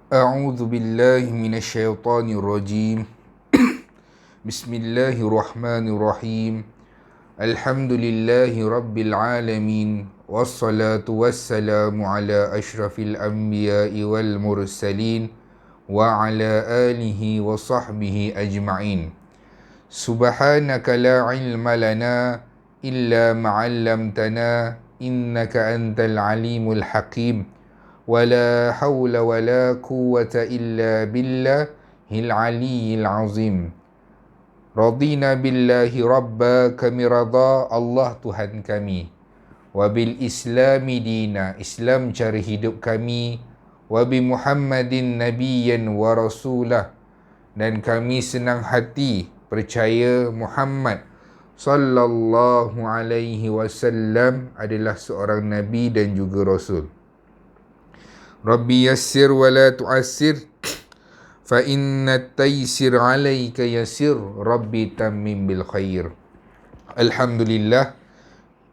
A'udzu billahi minasyaitonir rajim. Bismillahirrahmanirrahim. Alhamdulillahi rabbil alamin. Wassalatu wassalamu ala asyrafil anbiya'i wal mursalin wa ala alihi wa sahbihi ajma'in. Subhanaka la ilma lana illa ma 'allamtana innaka antal alimul hakim. ولا حول ولا قوة إلا بالله العلي العظيم. رضينا بالله ربا kami rada Allah Tuhan kami. Wabil Islami dina, Islam cara hidup kami. Wabi Muhammadin nabiyyan wa rasulah, dan kami senang hati percaya Muhammad sallallahu alaihi wasallam adalah seorang nabi dan juga rasul. Rabbi yassir wa la tu'assir fa inna taysir alayka yasir. Rabbi tammim bil khair. Alhamdulillah,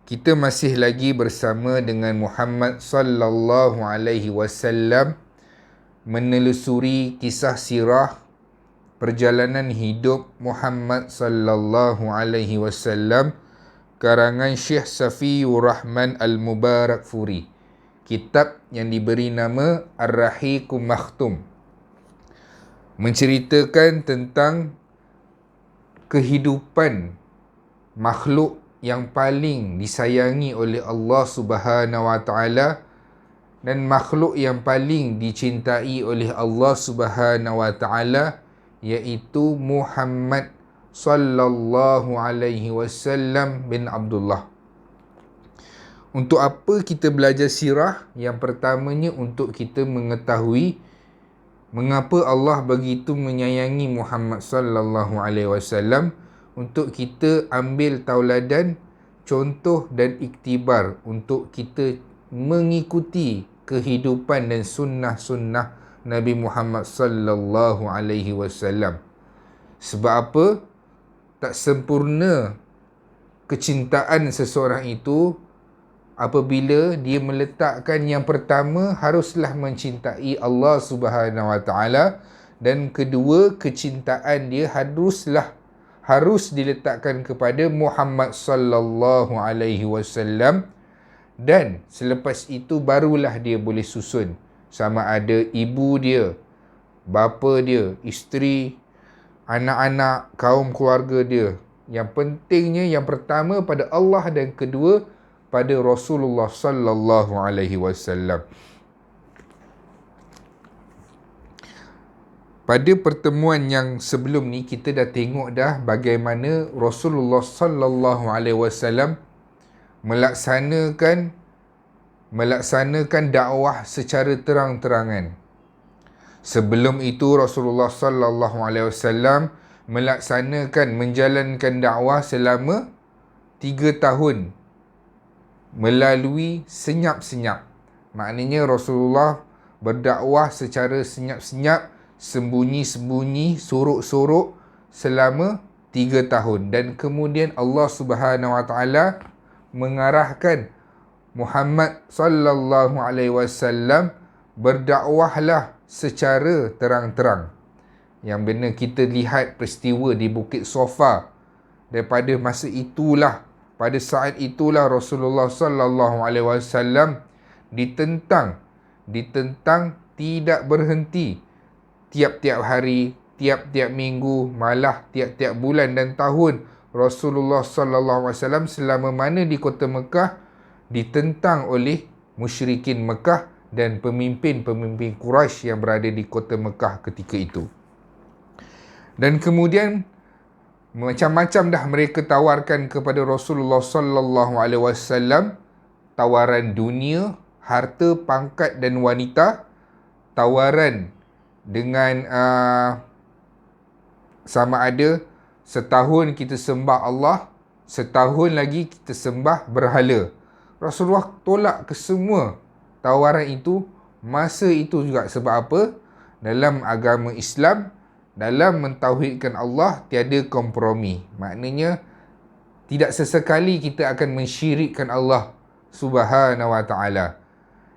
kita masih lagi bersama dengan Muhammad sallallahu alaihi wasallam menelusuri kisah sirah perjalanan hidup Muhammad sallallahu alaihi wasallam karangan Syekh Safiyur Rahman Al-Mubarakfuri. Kitab yang diberi nama Ar-Rahiqum Makhtum, menceritakan tentang kehidupan makhluk yang paling disayangi oleh Allah Subhanahu Wa Taala dan makhluk yang paling dicintai oleh Allah Subhanahu Wa Taala, iaitu Muhammad sallallahu alaihi wasallam bin Abdullah. Untuk apa kita belajar sirah? Yang pertamanya untuk kita mengetahui mengapa Allah begitu menyayangi Muhammad sallallahu alaihi wasallam, untuk kita ambil tauladan, contoh dan iktibar untuk kita mengikuti kehidupan dan sunnah-sunnah Nabi Muhammad sallallahu alaihi wasallam. Sebab apa? Tak sempurna kecintaan seseorang itu apabila dia meletakkan yang pertama haruslah mencintai Allah Subhanahu Wa Taala, dan kedua kecintaan dia harus diletakkan kepada Muhammad sallallahu alaihi wasallam, dan selepas itu barulah dia boleh susun sama ada ibu dia, bapa dia, isteri, anak-anak, kaum keluarga dia. Yang pentingnya yang pertama pada Allah dan kedua pada Rasulullah sallallahu alaihi wasallam. Pada pertemuan yang sebelum ni kita dah tengok dah bagaimana Rasulullah sallallahu alaihi wasallam melaksanakan dakwah secara terang-terangan. Sebelum itu Rasulullah sallallahu alaihi wasallam menjalankan dakwah selama 3 tahun melalui senyap-senyap. Maknanya Rasulullah berdakwah secara senyap-senyap, sembunyi-sembunyi, sorok-sorok selama 3 tahun. Dan kemudian Allah Subhanahu Wa Taala mengarahkan Muhammad sallallahu alaihi wasallam berdakwahlah secara terang-terang. Yang benar kita lihat peristiwa di Bukit Sofa. Daripada masa itulah, pada saat itulah Rasulullah sallallahu alaihi wasallam ditentang tidak berhenti. Tiap-tiap hari, tiap-tiap minggu, malah tiap-tiap bulan dan tahun Rasulullah sallallahu alaihi wasallam selama mana di kota Mekah ditentang oleh musyrikin Mekah dan pemimpin-pemimpin Quraisy yang berada di kota Mekah ketika itu. Dan kemudian macam-macam dah mereka tawarkan kepada Rasulullah sallallahu alaihi wasallam, tawaran dunia, harta, pangkat dan wanita, tawaran dengan sama ada setahun kita sembah Allah, setahun lagi kita sembah berhala. Rasulullah tolak kesemua tawaran itu masa itu juga. Sebab apa? Dalam agama Islam, dalam mentauhidkan Allah, tiada kompromi. Maknanya tidak sesekali kita akan mensyirikkan Allah Subhanahu Wa Taala.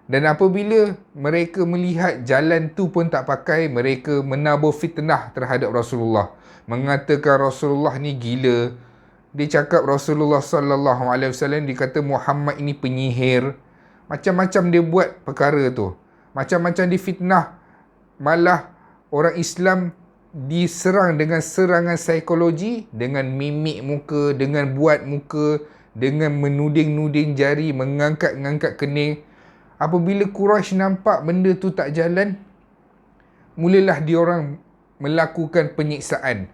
Dan apabila mereka melihat jalan tu pun tak pakai, mereka menabur fitnah terhadap Rasulullah. Mengatakan Rasulullah ni gila. Dia cakap Rasulullah sallallahu alaihi wasallam, dia kata Muhammad ini penyihir. Macam-macam dia buat perkara tu. Macam-macam dia fitnah. Malah orang Islam diserang dengan serangan psikologi, dengan mimik muka, dengan buat muka, dengan menuding-nuding jari, mengangkat-ngangkat kening. Apabila Quraisy nampak benda tu tak jalan, mulalah diorang melakukan penyiksaan.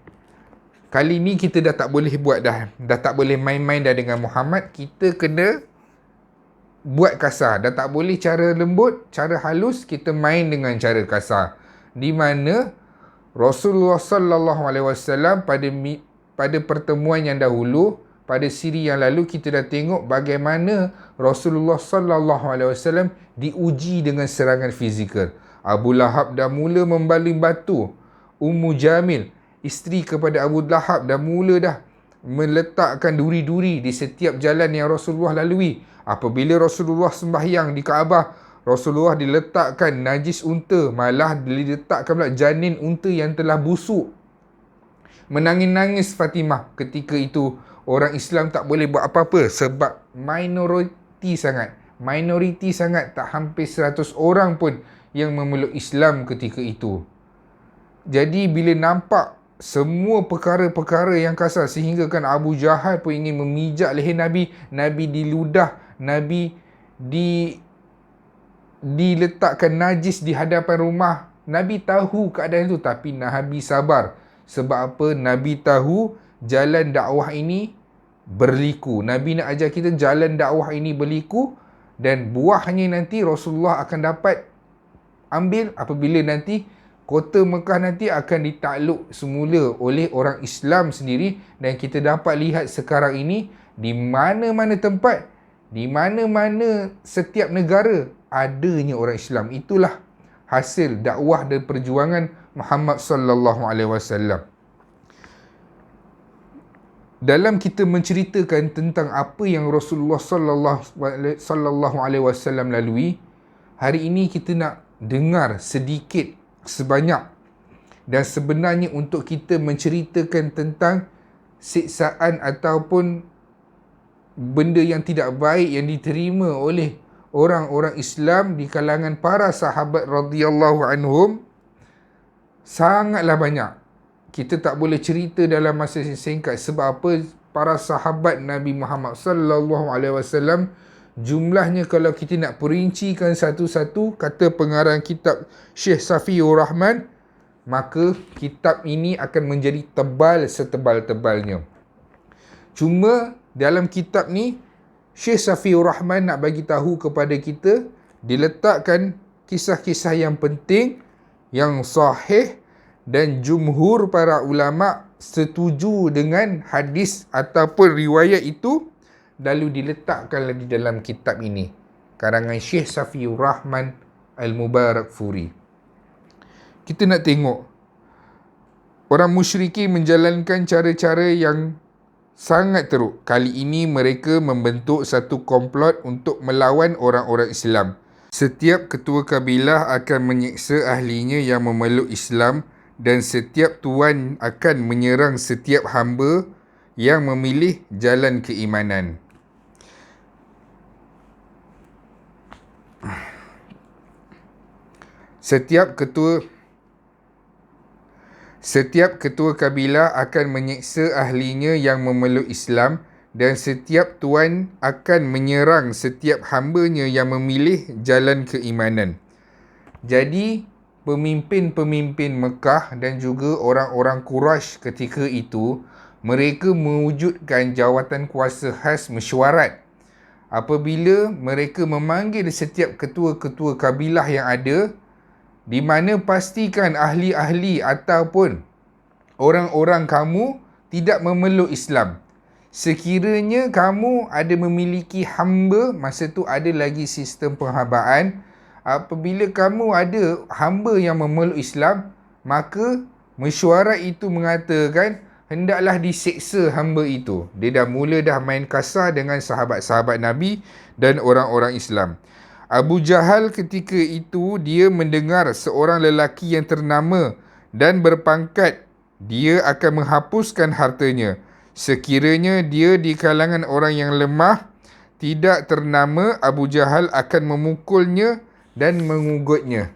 Kali ni kita dah tak boleh buat dah. Dah tak boleh main-main dah dengan Muhammad. Kita kena buat kasar. Dah tak boleh cara lembut, cara halus, kita main dengan cara kasar. Di mana Rasulullah sallallahu alaihi wasallam pada pertemuan yang dahulu, pada siri yang lalu kita dah tengok bagaimana Rasulullah sallallahu alaihi wasallam diuji dengan serangan fizikal. Abu Lahab dah mula membaling batu. Ummu Jamil, isteri kepada Abu Lahab, dah mula dah meletakkan duri-duri di setiap jalan yang Rasulullah lalui. Apabila Rasulullah sembahyang di Kaabah, Rasulullah diletakkan najis unta, malah diletakkan pula janin unta yang telah busuk. Menangis-nangis Fatimah ketika itu. Orang Islam tak boleh buat apa-apa sebab minoriti sangat, tak hampir 100 orang pun yang memeluk Islam ketika itu. Jadi bila nampak semua perkara-perkara yang kasar, sehingga kan Abu Jahal pun ingin memijak leher Nabi, Nabi diludah, Nabi diletakkan najis di hadapan rumah. Nabi tahu keadaan itu, tapi Nabi sabar. Sebab apa? Nabi tahu jalan dakwah ini berliku. Nabi nak ajar kita jalan dakwah ini berliku, dan buahnya nanti Rasulullah akan dapat ambil apabila nanti kota Mekah nanti akan ditakluk semula oleh orang Islam sendiri. Dan kita dapat lihat sekarang ini, di mana-mana tempat, di mana-mana setiap negara adanya orang Islam. Itulah hasil dakwah dan perjuangan Muhammad sallallahu alaihi wasallam. Dalam kita menceritakan tentang apa yang Rasulullah sallallahu alaihi wasallam lalui, hari ini kita nak dengar sedikit sebanyak, dan sebenarnya untuk kita menceritakan tentang siksaan ataupun benda yang tidak baik yang diterima oleh orang-orang Islam di kalangan para sahabat radhiyallahu anhum, sangatlah banyak. Kita tak boleh cerita dalam masa singkat. Sebab apa? Para sahabat Nabi Muhammad sallallahu alaihi wasallam jumlahnya, kalau kita nak perincikan satu-satu, kata pengarang kitab Syekh Safiur Rahman, maka kitab ini akan menjadi tebal setebal-tebalnya. Cuma dalam kitab ni Syekh Safiur Rahman nak bagi tahu kepada kita, diletakkan kisah-kisah yang penting, yang sahih, dan jumhur para ulama setuju dengan hadis ataupun riwayat itu, lalu diletakkan lagi dalam kitab ini, karangan Syekh Safiur Rahman Al-Mubarakfuri. Kita nak tengok orang musyrikin menjalankan cara-cara yang sangat teruk. Kali ini mereka membentuk satu komplot untuk melawan orang-orang Islam. Setiap ketua kabilah akan menyiksa ahlinya yang memeluk Islam, dan setiap tuan akan menyerang setiap hamba yang memilih jalan keimanan. Setiap ketua kabilah akan menyiksa ahlinya yang memeluk Islam, dan setiap tuan akan menyerang setiap hambanya yang memilih jalan keimanan. Jadi pemimpin-pemimpin Mekah dan juga orang-orang Quraisy ketika itu, mereka mewujudkan jawatan kuasa khas mesyuarat. Apabila mereka memanggil setiap ketua-ketua kabilah yang ada, di mana pastikan ahli-ahli ataupun orang-orang kamu tidak memeluk Islam. Sekiranya kamu ada memiliki hamba, masa tu ada lagi sistem penghambaan. Apabila kamu ada hamba yang memeluk Islam, maka mesyuarat itu mengatakan hendaklah diseksa hamba itu. Dia dah mula main kasar dengan sahabat-sahabat Nabi dan orang-orang Islam. Abu Jahal ketika itu dia mendengar seorang lelaki yang ternama dan berpangkat, dia akan menghapuskan hartanya. Sekiranya dia di kalangan orang yang lemah, tidak ternama, Abu Jahal akan memukulnya dan mengugutnya.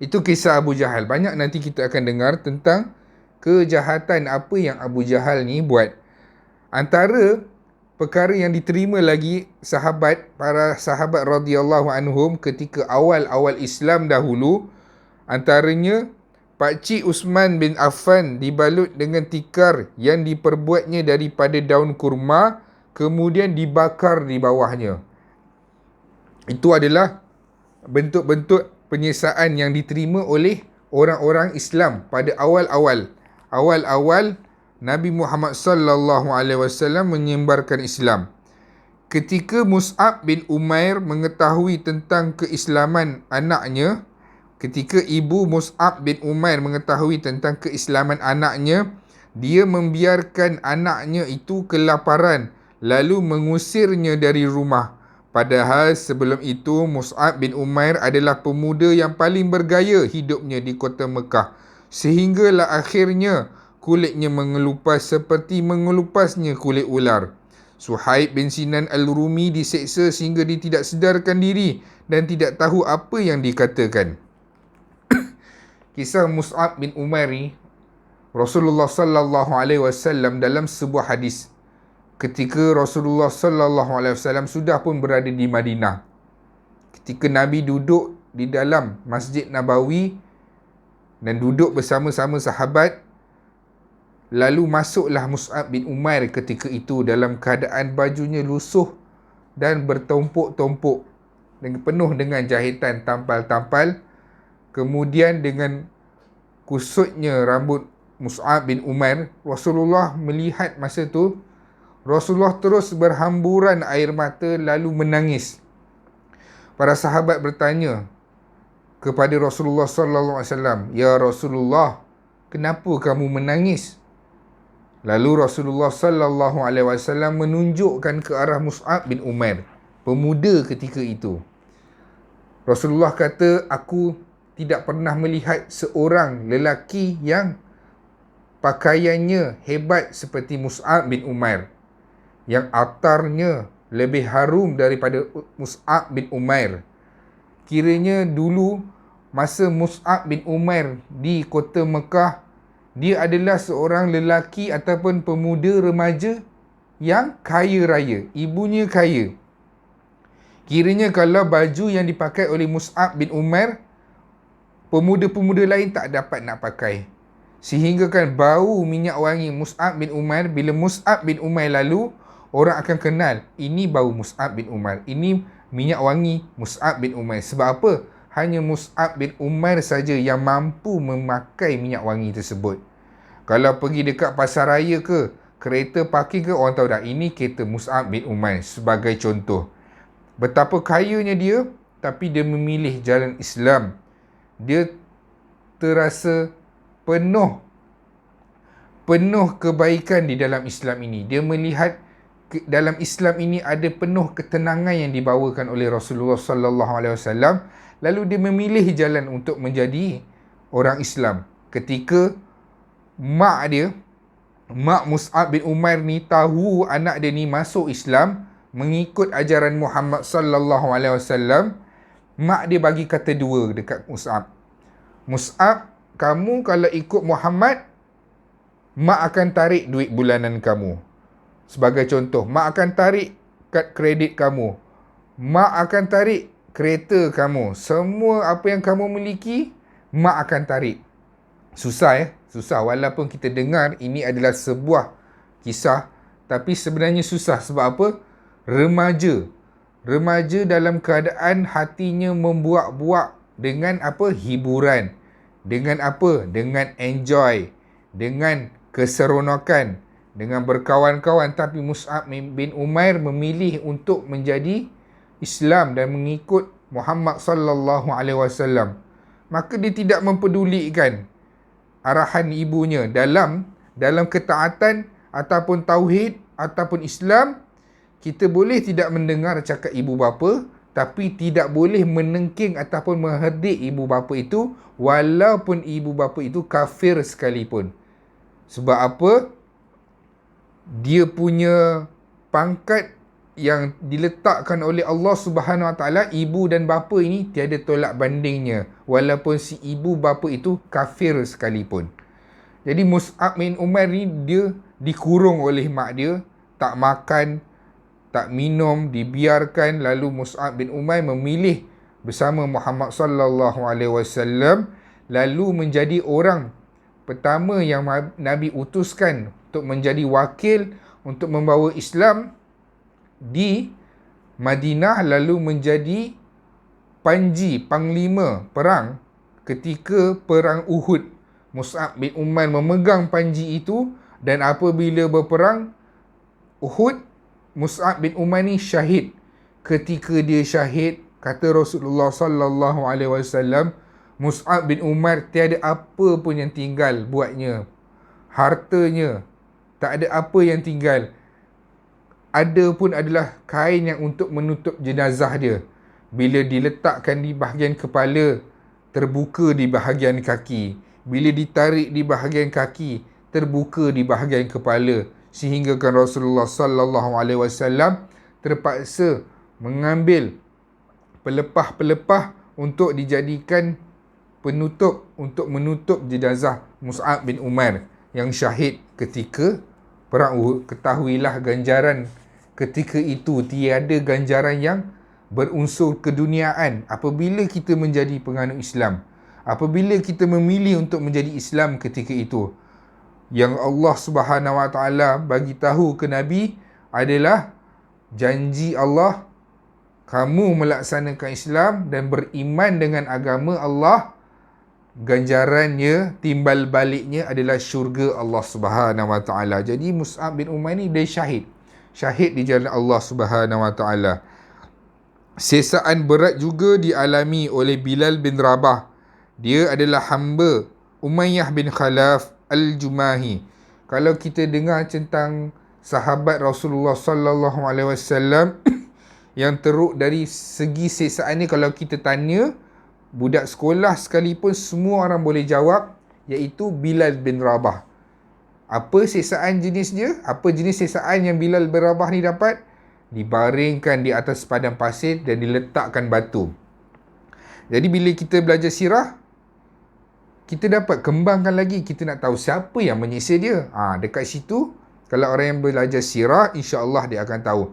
Itu kisah Abu Jahal. Banyak nanti kita akan dengar tentang kejahatan apa yang Abu Jahal ni buat. Antara perkara yang diterima lagi para sahabat radhiyallahu anhum ketika awal-awal Islam dahulu, antaranya Pakcik Uthman bin Affan dibalut dengan tikar yang diperbuatnya daripada daun kurma, kemudian dibakar di bawahnya. Itu adalah bentuk-bentuk penyiksaan yang diterima oleh orang-orang Islam pada awal-awal Nabi Muhammad sallallahu alaihi wasallam menyebarkan Islam. Ketika Mus'ab bin Umair mengetahui tentang keislaman anaknya, ketika ibu Mus'ab bin Umair mengetahui tentang keislaman anaknya, dia membiarkan anaknya itu kelaparan lalu mengusirnya dari rumah. Padahal sebelum itu Mus'ab bin Umair adalah pemuda yang paling bergaya hidupnya di kota Mekah. Sehinggalah akhirnya kulitnya mengelupas seperti mengelupasnya kulit ular. Suhaib bin Sinan al-Rumi diseksa sehingga dia tidak sedarkan diri dan tidak tahu apa yang dikatakan. Kisah Mus'ab bin Umair ni, Rasulullah sallallahu alaihi wasallam dalam sebuah hadis, ketika Rasulullah sallallahu alaihi wasallam sudah pun berada di Madinah, ketika Nabi duduk di dalam Masjid Nabawi dan duduk bersama-sama sahabat, lalu masuklah Mus'ab bin Umair ketika itu dalam keadaan bajunya lusuh dan bertumpuk-tumpuk dengan penuh dengan jahitan tampal-tampal. Kemudian dengan kusutnya rambut Mus'ab bin Umair, Rasulullah melihat masa tu, Rasulullah terus berhamburan air mata lalu menangis. Para sahabat bertanya kepada Rasulullah sallallahu alaihi wasallam, "Ya Rasulullah, kenapa kamu menangis?" Lalu Rasulullah sallallahu alaihi wasallam menunjukkan ke arah Mus'ab bin Umair, pemuda ketika itu. Rasulullah kata, "Aku tidak pernah melihat seorang lelaki yang pakaiannya hebat seperti Mus'ab bin Umair, yang atarnya lebih harum daripada Mus'ab bin Umair." Kiranya dulu masa Mus'ab bin Umair di kota Mekah, dia adalah seorang lelaki ataupun pemuda remaja yang kaya raya, ibunya kaya. Kiranya kalau baju yang dipakai oleh Mus'ab bin Umair, pemuda-pemuda lain tak dapat nak pakai. Sehingga kan bau minyak wangi Mus'ab bin Umair, bila Mus'ab bin Umair lalu, orang akan kenal, ini bau Mus'ab bin Umair, ini minyak wangi Mus'ab bin Umair. Sebab apa? Hanya Mus'ab bin Umair saja yang mampu memakai minyak wangi tersebut. Kalau pergi dekat pasar raya ke, kereta parking ke, orang tahu dah ini kereta Mus'ab bin Umair, sebagai contoh. Betapa kayanya dia, tapi dia memilih jalan Islam. Dia terasa penuh kebaikan di dalam Islam ini. Dia melihat dalam Islam ini ada penuh ketenangan yang dibawakan oleh Rasulullah sallallahu alaihi wasallam. Lalu dia memilih jalan untuk menjadi orang Islam. Ketika mak Mus'ab bin Umair ni tahu anak dia ni masuk Islam, mengikut ajaran Muhammad sallallahu alaihi wasallam, mak dia bagi kata dua dekat Mus'ab. "Mus'ab, kamu kalau ikut Muhammad, mak akan tarik duit bulanan kamu. Sebagai contoh, mak akan tarik kad kredit kamu. Mak akan tarik kereta kamu. Semua apa yang kamu miliki, mak akan tarik." Susah Susah. Walaupun kita dengar ini adalah sebuah kisah, tapi sebenarnya susah. Sebab apa? Remaja dalam keadaan hatinya membuak-buak dengan apa? Hiburan. Dengan apa? Dengan enjoy. Dengan keseronokan. Dengan berkawan-kawan. Tapi Mus'ab bin Umair memilih untuk menjadi Islam dan mengikut Muhammad sallallahu alaihi wasallam. Maka dia tidak mempedulikan arahan ibunya dalam ketaatan ataupun tauhid ataupun Islam. Kita boleh tidak mendengar cakap ibu bapa, tapi tidak boleh menengking ataupun mengherdik ibu bapa itu walaupun ibu bapa itu kafir sekalipun. Sebab apa? Dia punya pangkat yang diletakkan oleh Allah Subhanahu Wa Taala, ibu dan bapa ini tiada tolak bandingnya walaupun si ibu bapa itu kafir sekalipun. Jadi Mus'ab bin Umair ni dia dikurung oleh mak dia, tak makan, tak minum, dibiarkan. Lalu Mus'ab bin Umair memilih bersama Muhammad sallallahu alaihi wasallam lalu menjadi orang pertama yang Nabi utuskan untuk menjadi wakil untuk membawa Islam di Madinah, lalu menjadi panglima perang ketika perang Uhud. Mus'ab bin Umair memegang panji itu, dan apabila berperang Uhud, Mus'ab bin Umair ni syahid. Ketika dia syahid, kata Rasulullah sallallahu alaihi wasallam, Mus'ab bin Umair tiada apa pun yang tinggal buatnya. Hartanya tak ada apa yang tinggal. Ada pun adalah kain yang untuk menutup jenazah dia. Bila diletakkan di bahagian kepala, terbuka di bahagian kaki. Bila ditarik di bahagian kaki, terbuka di bahagian kepala. Sehingga kan Rasulullah sallallahu alaihi wasallam terpaksa mengambil pelepah-pelepah untuk dijadikan penutup, untuk menutup jenazah Mus'ab bin Umair yang syahid ketika perang Uhud. Ketahuilah ganjaran ketika itu tiada ganjaran yang berunsur keduniaan apabila kita menjadi penganut Islam. Apabila kita memilih untuk menjadi Islam ketika itu, yang Allah Subhanahu Wa Taala bagi tahu ke Nabi adalah janji Allah, kamu melaksanakan Islam dan beriman dengan agama Allah, ganjarannya, timbal baliknya adalah syurga Allah Subhanahu Wa Taala. Jadi Mus'ab bin Umair ni dia syahid di jalan Allah Subhanahu Wa Taala. Sesaan berat juga dialami oleh Bilal bin Rabah. Dia adalah hamba Umayyah bin Khalaf Al-Jumahi. Kalau kita dengar tentang sahabat Rasulullah sallallahu alaihi wasallam yang teruk dari segi sesaan ni, kalau kita tanya budak sekolah sekalipun, semua orang boleh jawab, iaitu Bilal bin Rabah. Apa sesaan jenis dia? Apa jenis sesaan yang Bilal bin Rabah ni dapat? Dibaringkan di atas padang pasir dan diletakkan batu. Jadi bila kita belajar sirah, kita dapat kembangkan lagi, kita nak tahu siapa yang menyiksa dia. Dekat situ, kalau orang yang belajar sirah, insya-Allah dia akan tahu.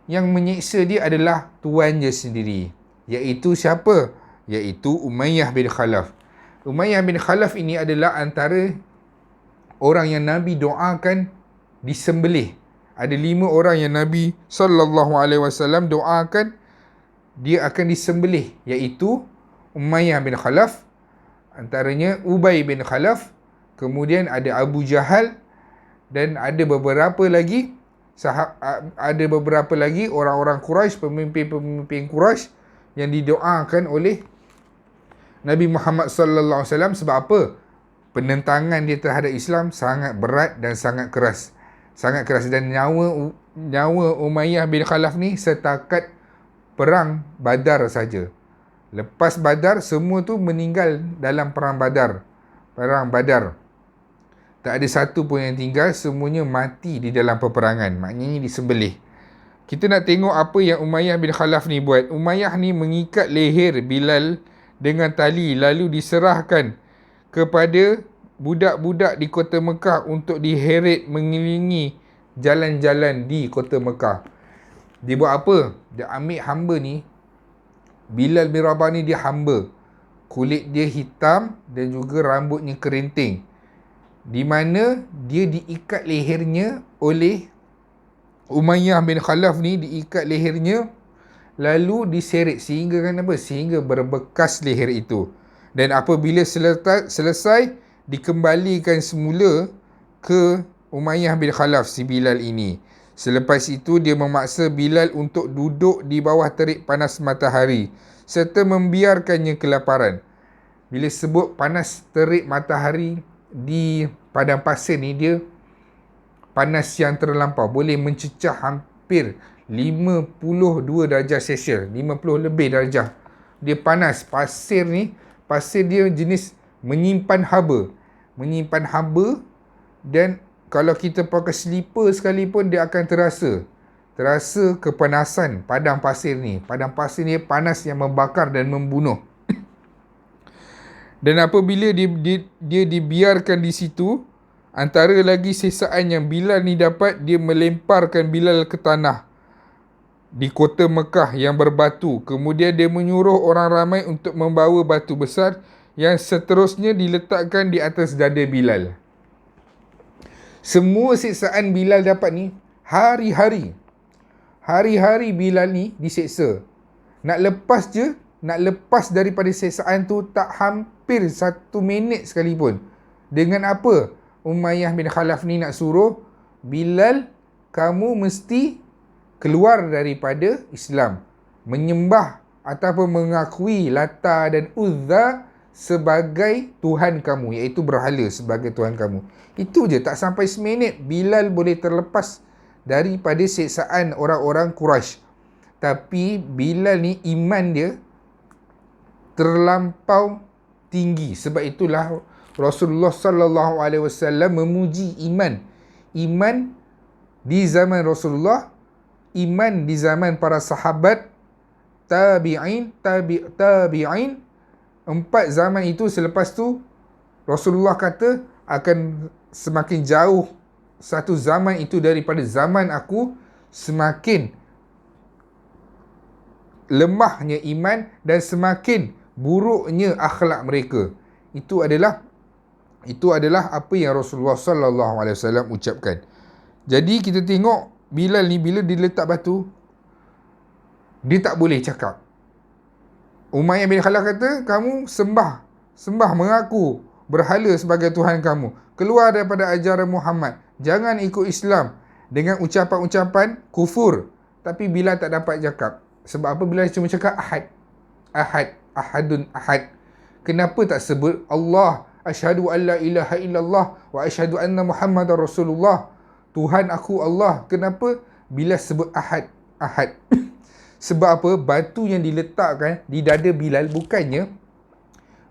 Yang menyiksa dia adalah tuan dia sendiri. Iaitu siapa? Iaitu Umayyah bin Khalaf. Umayyah bin Khalaf ini adalah antara orang yang Nabi doakan disembelih. Ada 5 orang yang Nabi SAW doakan dia akan disembelih, iaitu Umayyah bin Khalaf, antaranya Ubay bin Khalaf, kemudian ada Abu Jahal, dan ada beberapa lagi orang-orang Quraisy, pemimpin-pemimpin Quraisy yang didoakan oleh Nabi Muhammad sallallahu alaihi wasallam. Sebab apa? Penentangan dia terhadap Islam sangat berat dan sangat keras. Dan nyawa Umayyah bin Khalaf ni setakat perang Badar saja. Lepas Badar, semua tu meninggal dalam perang Badar. Tak ada satu pun yang tinggal, semuanya mati di dalam peperangan. Maknanya disembelih. Kita nak tengok apa yang Umayyah bin Khalaf ni buat. Umayyah ni mengikat leher Bilal dengan tali, lalu diserahkan kepada budak-budak di kota Mekah untuk diheret mengelilingi jalan-jalan di kota Mekah. Dia buat apa? Dia ambil hamba ni, Bilal bin Rabah ni dia hamba. Kulit dia hitam dan juga rambutnya kerinting. Di mana dia diikat lehernya oleh Umayyah bin Khalaf ni, diikat lehernya lalu diseret sehingga berbekas leher itu. Dan apabila selesai dikembalikan semula ke Umayyah bin Khalaf si Bilal ini. Selepas itu dia memaksa Bilal untuk duduk di bawah terik panas matahari serta membiarkannya kelaparan. Bila sebut panas terik matahari di padang pasir ni, dia panas yang terlampau, boleh mencecah hampir 52 darjah Celsius, 50 lebih darjah. Dia panas. Pasir dia jenis menyimpan haba. Dan kalau kita pakai slipper sekalipun, dia akan terasa kepanasan padang pasir ni. Padang pasir ni panas yang membakar dan membunuh. Dan apabila dia dibiarkan di situ, antara lagi sesaan yang Bilal ni dapat, dia melemparkan Bilal ke tanah di kota Mekah yang berbatu. Kemudian dia menyuruh orang ramai untuk membawa batu besar yang seterusnya diletakkan di atas dada Bilal. Semua siksaan Bilal dapat ni hari-hari. Hari-hari Bilal ni diseksa. Nak lepas daripada siksaan tu tak hampir 1 minit sekalipun. Dengan apa? Umayyah bin Khalaf ni nak suruh Bilal, kamu mesti keluar daripada Islam, menyembah ataupun mengakui Lata dan Uzza sebagai Tuhan kamu, iaitu berhala sebagai Tuhan kamu. Itu je, tak sampai seminit Bilal boleh terlepas daripada siksaan orang-orang Quraisy. Tapi Bilal ni iman dia terlampau tinggi. Sebab itulah Rasulullah sallallahu alaihi wasallam memuji iman di zaman Rasulullah, iman di zaman para sahabat, tabi'in, 4 zaman itu. Selepas tu Rasulullah kata akan semakin jauh satu zaman itu daripada zaman aku, semakin lemahnya iman dan semakin buruknya akhlak mereka. Itu adalah apa yang Rasulullah sallallahu alaihi wasallam ucapkan. Jadi kita tengok Bilal ni bila diletak batu, dia tak boleh cakap. Umayyah bin Khalaf kata, kamu sembah mengaku berhala sebagai Tuhan kamu. Keluar daripada ajaran Muhammad. Jangan ikut Islam dengan ucapan-ucapan kufur. Tapi Bilal tak dapat cakap. Sebab apa? Bilal cuma cakap ahadun ahad. Kenapa tak sebut Allah, asyhadu an la ilaha illallah wa asyhadu anna Muhammadar Rasulullah, Tuhan aku Allah? Kenapa Bilal sebut ahad? Sebab apa? Batu yang diletakkan di dada Bilal bukannya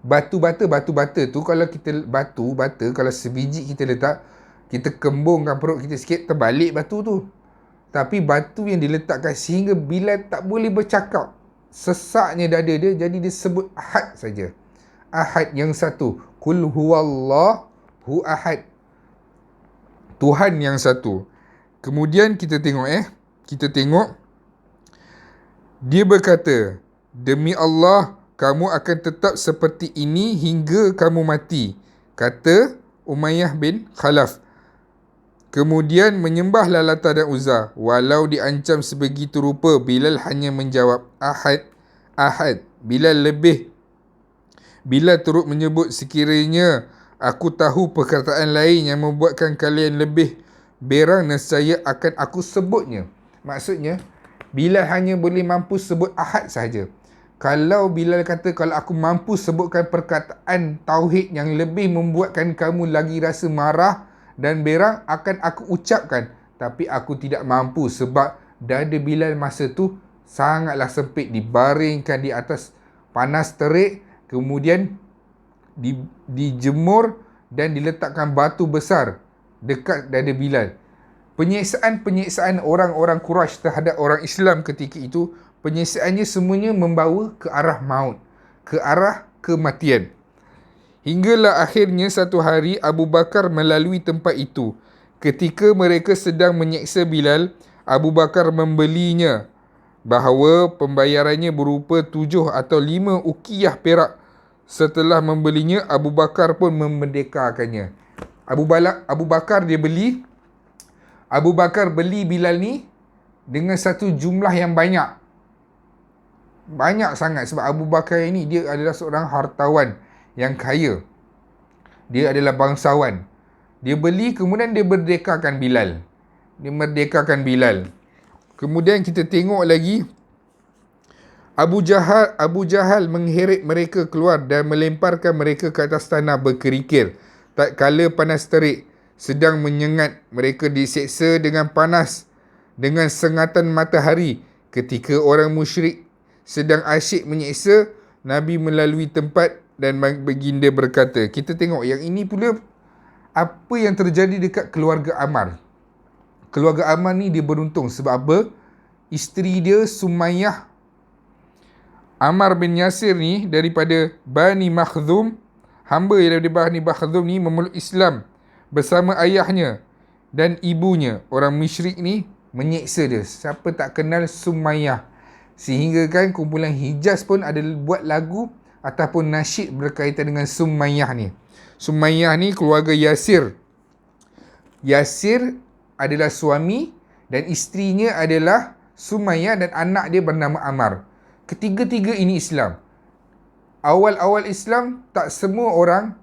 batu bata tu. Kalau kita kalau sebiji kita letak, kita kembungkan perut kita sikit, terbalik batu tu. Tapi batu yang diletakkan sehingga Bilal tak boleh bercakap, sesaknya dada dia, jadi dia sebut ahad saja. Ahad yang satu. Qul huwallahu ahad. Tuhan yang satu. Kemudian kita tengok dia berkata, demi Allah, kamu akan tetap seperti ini hingga kamu mati, kata Umayyah bin Khalaf. Kemudian menyembahlah Lata dan Uzza. Walau diancam sebegitu rupa, Bilal hanya menjawab ahad. Bilal turut menyebut, sekiranya aku tahu perkataan lain yang membuatkan kalian lebih berang, nescaya akan aku sebutnya. Maksudnya Bilal hanya boleh mampu sebut ahad saja. Kalau Bilal kata, kalau aku mampu sebutkan perkataan tauhid yang lebih membuatkan kamu lagi rasa marah dan berang, akan aku ucapkan. Tapi aku tidak mampu sebab dada Bilal masa tu sangatlah sempit, dibaringkan di atas panas terik, kemudian dijemur dan diletakkan batu besar dekat dada Bilal. Penyiksaan orang-orang Quraisy terhadap orang Islam ketika itu, penyiksaannya semuanya membawa ke arah maut, ke arah kematian. Hinggalah akhirnya satu hari Abu Bakar melalui tempat itu. Ketika mereka sedang menyiksa Bilal, Abu Bakar membelinya, bahawa pembayarannya berupa 7 atau 5 ukiyah perak. Setelah membelinya, Abu Bakar pun memerdekakannya. Abu Bakar beli Bilal ni dengan satu jumlah yang banyak. Banyak sangat, sebab Abu Bakar ini dia adalah seorang hartawan yang kaya. Dia adalah bangsawan. Dia beli, kemudian dia merdekakan Bilal. Kemudian kita tengok lagi, Abu Jahal mengheret mereka keluar dan melemparkan mereka ke atas tanah berkerikil. Tak kala panas terik sedang menyengat, mereka diseksa dengan panas dengan sengatan matahari. Ketika orang musyrik sedang asyik menyeksa, Nabi melalui tempat dan baginda berkata. Kita tengok yang ini pula apa yang terjadi dekat keluarga Ammar. Keluarga Ammar ni dia beruntung sebab apa? Isteri dia Sumayyah Ammar bin Yasir ni daripada Bani Makhzum, hamba yang daripada Bani Makhzum ni memeluk Islam bersama ayahnya dan ibunya. Orang musyrik ni menyeksa dia. Siapa tak kenal Sumayyah? Sehingga kan kumpulan Hijaz pun ada buat lagu ataupun nasyid berkaitan dengan Sumayyah ni. Sumayyah ni keluarga Yasir. Yasir adalah suami dan isterinya adalah Sumayyah dan anak dia bernama Ammar. Ketiga-tiga ini Islam. Awal-awal Islam, tak semua orang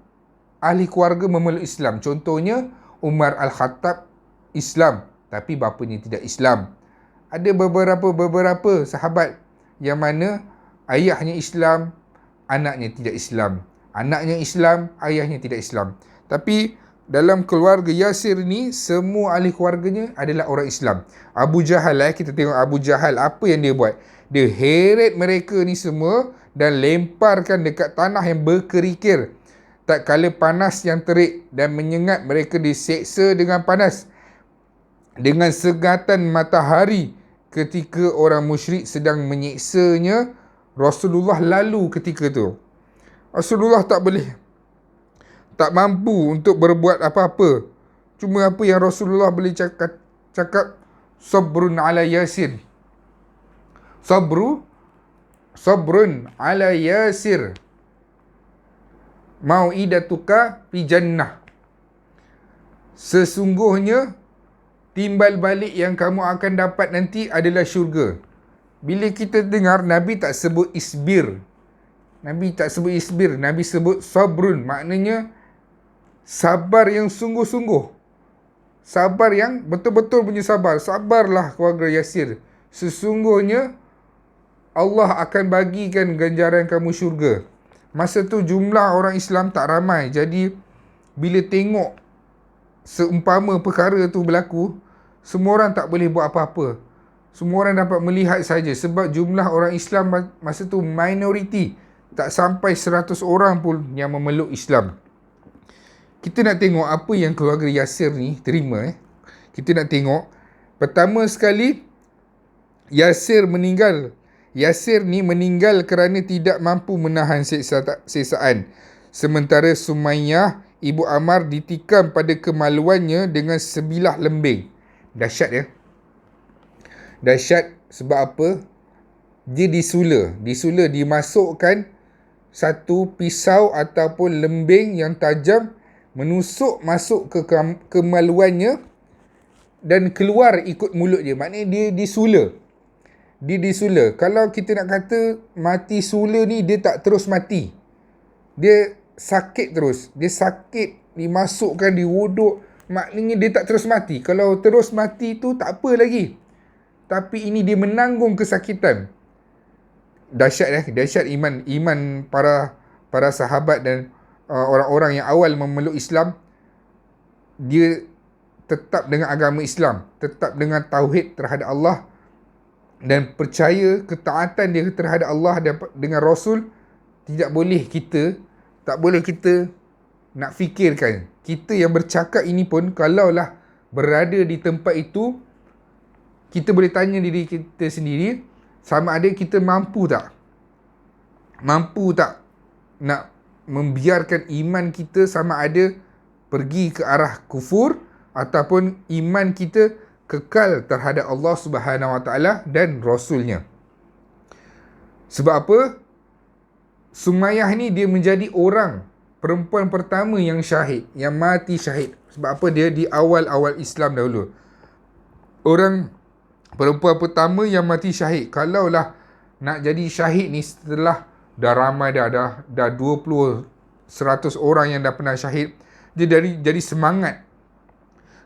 ahli keluarga memeluk Islam. Contohnya, Umar Al-Khattab Islam, tapi bapanya tidak Islam. Ada beberapa sahabat yang mana ayahnya Islam, anaknya tidak Islam. Anaknya Islam, ayahnya tidak Islam. Tapi dalam keluarga Yasir ni, semua ahli keluarganya adalah orang Islam. Abu Jahal, kita tengok Abu Jahal, apa yang dia buat? Dia heret mereka ni semua dan lemparkan dekat tanah yang berkerikil. Tak kala panas yang terik dan menyengat, mereka diseksa dengan panas. Dengan segatan matahari ketika orang musyrik sedang menyeksanya, Rasulullah lalu ketika tu. Rasulullah tak mampu untuk berbuat apa-apa. Cuma apa yang Rasulullah boleh cakap sabrun ala Yasir. Sabrun ala Yasir. Mau'idatuka fi jannah. Sesungguhnya timbal balik yang kamu akan dapat nanti adalah syurga. Bila kita dengar Nabi tak sebut isbir. Nabi sebut sabrun. Maknanya sabar yang sungguh-sungguh. Sabar yang betul-betul punya sabar. Sabarlah keluarga Yasir. Sesungguhnya Allah akan bagikan ganjaran kamu syurga. Masa tu jumlah orang Islam tak ramai. Jadi bila tengok seumpama perkara tu berlaku, semua orang tak boleh buat apa-apa. Semua orang dapat melihat saja sebab jumlah orang Islam masa tu minoriti. Tak sampai 100 orang pun yang memeluk Islam. Kita nak tengok apa yang keluarga Yasir ni terima. Kita nak tengok. Pertama sekali, Yasir ni meninggal kerana tidak mampu menahan siksaan. Sementara Sumayyah, ibu Ammar, ditikam pada kemaluannya dengan sebilah lembing. Dahsyat ya. Dahsyat sebab apa? Dia disula. Dimasukkan satu pisau ataupun lembing yang tajam menusuk masuk ke kemaluannya dan keluar ikut mulut dia. Maknanya dia disula. Kalau kita nak kata mati sula ni, dia tak terus mati. Dia sakit terus. Dia sakit, dimasukkan, diwuduk. Maknanya dia tak terus mati. Kalau terus mati tu tak apa lagi. Tapi ini dia menanggung kesakitan. Dahsyat dahsyat iman para sahabat dan orang-orang yang awal memeluk Islam. Dia tetap dengan agama Islam, tetap dengan tauhid terhadap Allah dan percaya ketaatan dia terhadap Allah dan dengan Rasul. Tak boleh kita nak fikirkan. Kita yang bercakap ini pun, kalaulah berada di tempat itu, kita boleh tanya diri kita sendiri, sama ada kita mampu tak nak membiarkan iman kita sama ada pergi ke arah kufur ataupun iman kita kekal terhadap Allah Subhanahu Wa Taala dan Rasulnya. Sebab apa? Sumayyah ni dia menjadi perempuan pertama yang syahid, yang mati syahid. Sebab apa? Dia di awal-awal Islam dahulu. Perempuan pertama yang mati syahid. Kalaulah nak jadi syahid ni setelah dah ramai dah 20, 100 orang yang dah pernah syahid, dia jadi semangat.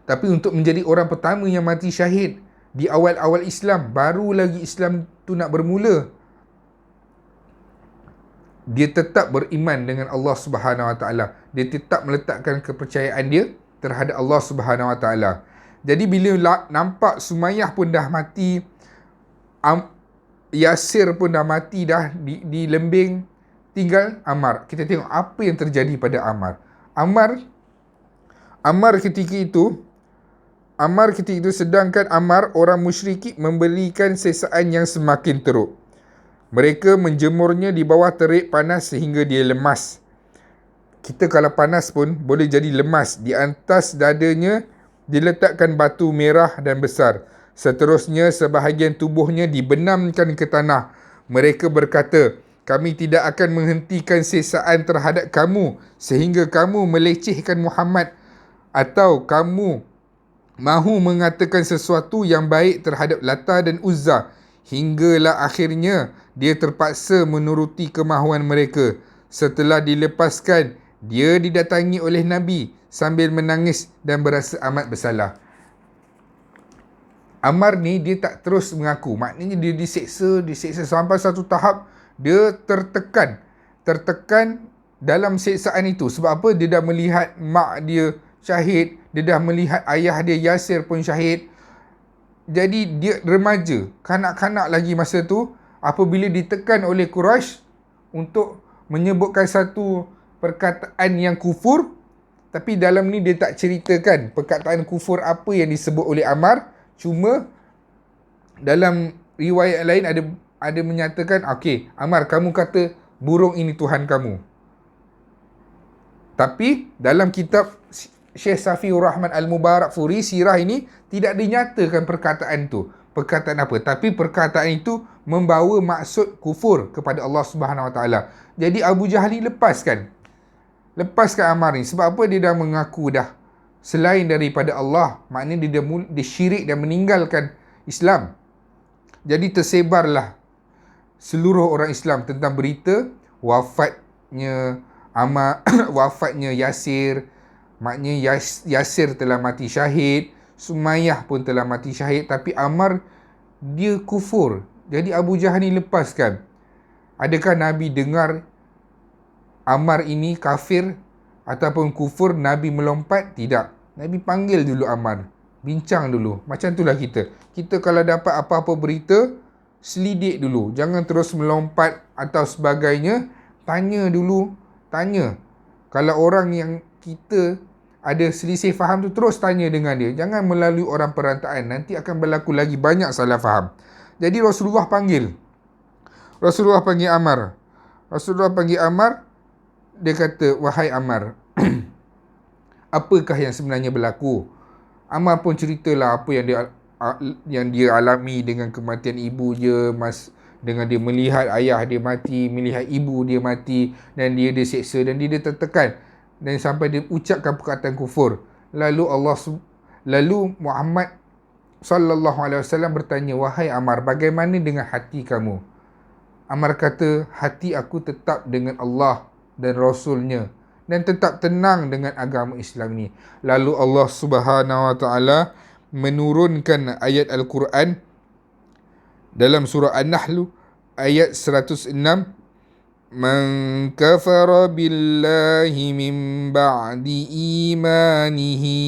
Tapi untuk menjadi orang pertama yang mati syahid di awal-awal Islam, baru lagi Islam tu nak bermula, dia tetap beriman dengan Allah Subhanahu Wa Taala. Dia tetap meletakkan kepercayaan dia terhadap Allah Subhanahu Wa Taala. Jadi bila nampak Sumayyah pun dah mati, Yasir pun dah mati dah di lembing, tinggal Ammar. Kita tengok apa yang terjadi pada Ammar. Ammar ketika itu, sedangkan Ammar orang musyrikin memberikan sesaan yang semakin teruk. Mereka menjemurnya di bawah terik panas sehingga dia lemas. Kita kalau panas pun boleh jadi lemas. Di atas dadanya diletakkan batu merah dan besar. Seterusnya sebahagian tubuhnya dibenamkan ke tanah. Mereka berkata, kami tidak akan menghentikan sesaan terhadap kamu sehingga kamu melecehkan Muhammad, atau kamu mahu mengatakan sesuatu yang baik terhadap Lata dan Uzza. Hinggalah akhirnya dia terpaksa menuruti kemahuan mereka. Setelah dilepaskan, dia didatangi oleh Nabi sambil menangis dan berasa amat bersalah. Ammar ni dia tak terus mengaku. Maknanya dia diseksa sampai satu tahap dia tertekan dalam seksaan itu. Sebab apa? Dia dah melihat mak dia syahid, dia dah melihat ayah dia Yasir pun syahid. Jadi dia remaja, kanak-kanak lagi masa tu, apabila ditekan oleh Quraisy untuk menyebutkan satu perkataan yang kufur, tapi dalam ni dia tak ceritakan perkataan kufur apa yang disebut oleh Ammar. Cuma dalam riwayat lain ada menyatakan, okey, Ammar, kamu kata burung ini Tuhan kamu. Tapi dalam kitab Syekh Safiur Rahman Al-Mubarakfuri, sirah ini, tidak dinyatakan perkataan tu. Perkataan apa? Tapi perkataan itu membawa maksud kufur kepada Allah Subhanahu Wa Taala. Jadi Abu Jahal ni lepaskan Ammar ni. Sebab apa? Dia dah mengaku dah selain daripada Allah. Maknanya dia syirik dan meninggalkan Islam. Jadi tersebarlah seluruh orang Islam tentang berita wafatnya Ammar, wafatnya Yasir. Maknanya Yasir telah mati syahid, Sumayyah pun telah mati syahid, tapi Ammar dia kufur. Jadi Abu Jahal ni lepaskan. Adakah Nabi dengar Ammar ini kafir ataupun kufur, Nabi melompat? Tidak. Nabi panggil dulu Ammar, bincang dulu. Macam itulah kita. Kita kalau dapat apa-apa berita, selidik dulu. Jangan terus melompat atau sebagainya. Tanya dulu. Tanya. Kalau orang yang kita ada selisih faham tu, terus tanya dengan dia. Jangan melalui orang perantaraan. Nanti akan berlaku lagi banyak salah faham. Jadi Rasulullah panggil Ammar. Dia kata, wahai Ammar, apakah yang sebenarnya berlaku? Ammar pun ceritalah apa yang dia alami dengan kematian ibu dia, dengan dia melihat ayah dia mati, melihat ibu dia mati, dan dia diseksa dan dia tertekan, dan sampai dia ucapkan perkataan kufur. Lalu Muhammad sallallahu alaihi wasallam bertanya, wahai Ammar, bagaimana dengan hati kamu? Ammar kata, hati aku tetap dengan Allah dan Rasulnya, dan tetap tenang dengan agama Islam ni. Lalu Allah Subhanahu Wa Taala menurunkan ayat Al-Quran dalam surah An-Nahl ayat 106. Man kafara billahi min ba'di imanihi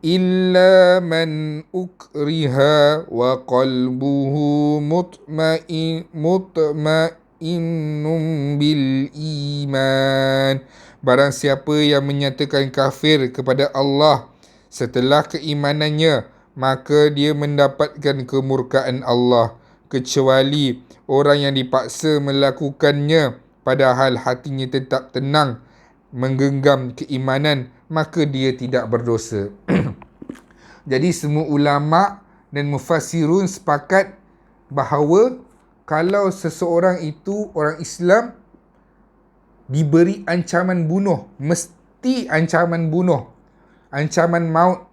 illa man ukriha wa qalbuhu mutma'innun bil iman. Barang siapa yang menyatakan kafir kepada Allah setelah keimanannya, maka dia mendapatkan kemurkaan Allah, kecuali orang yang dipaksa melakukannya padahal hatinya tetap tenang menggenggam keimanan, maka dia tidak berdosa. Jadi semua ulama dan mufassirun sepakat bahawa kalau seseorang itu, orang Islam, diberi ancaman bunuh, mesti ancaman bunuh, ancaman maut.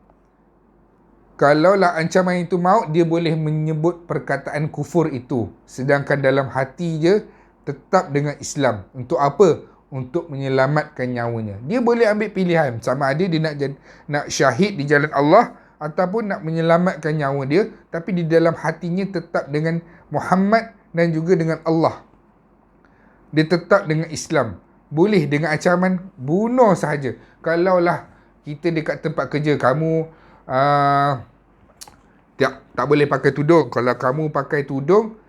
Kalaulah ancaman itu maut, dia boleh menyebut perkataan kufur itu. Sedangkan dalam hati dia tetap dengan Islam. Untuk apa? Untuk menyelamatkan nyawanya. Dia boleh ambil pilihan. Sama ada dia nak syahid di jalan Allah ataupun nak menyelamatkan nyawa dia. Tapi di dalam hatinya tetap dengan Muhammad dan juga dengan Allah. Dia tetap dengan Islam. Boleh dengan ancaman bunuh sahaja. Kalaulah kita dekat tempat kerja, kamu tak boleh pakai tudung. Kalau kamu pakai tudung,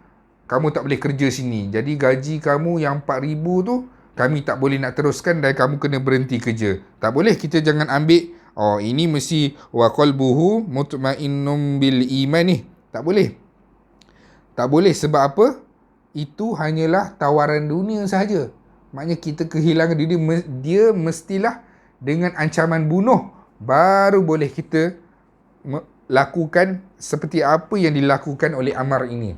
kamu tak boleh kerja sini. Jadi gaji kamu yang 4,000 tu, kami tak boleh nak teruskan dan kamu kena berhenti kerja. Tak boleh, kita jangan ambil, ini mesti wa qalbuhu mutmainnum bil iman ni. Tak boleh. Tak boleh sebab apa? Itu hanyalah tawaran dunia sahaja. Maknanya kita kehilangan dia mestilah dengan ancaman bunuh baru boleh kita lakukan seperti apa yang dilakukan oleh Ammar ini.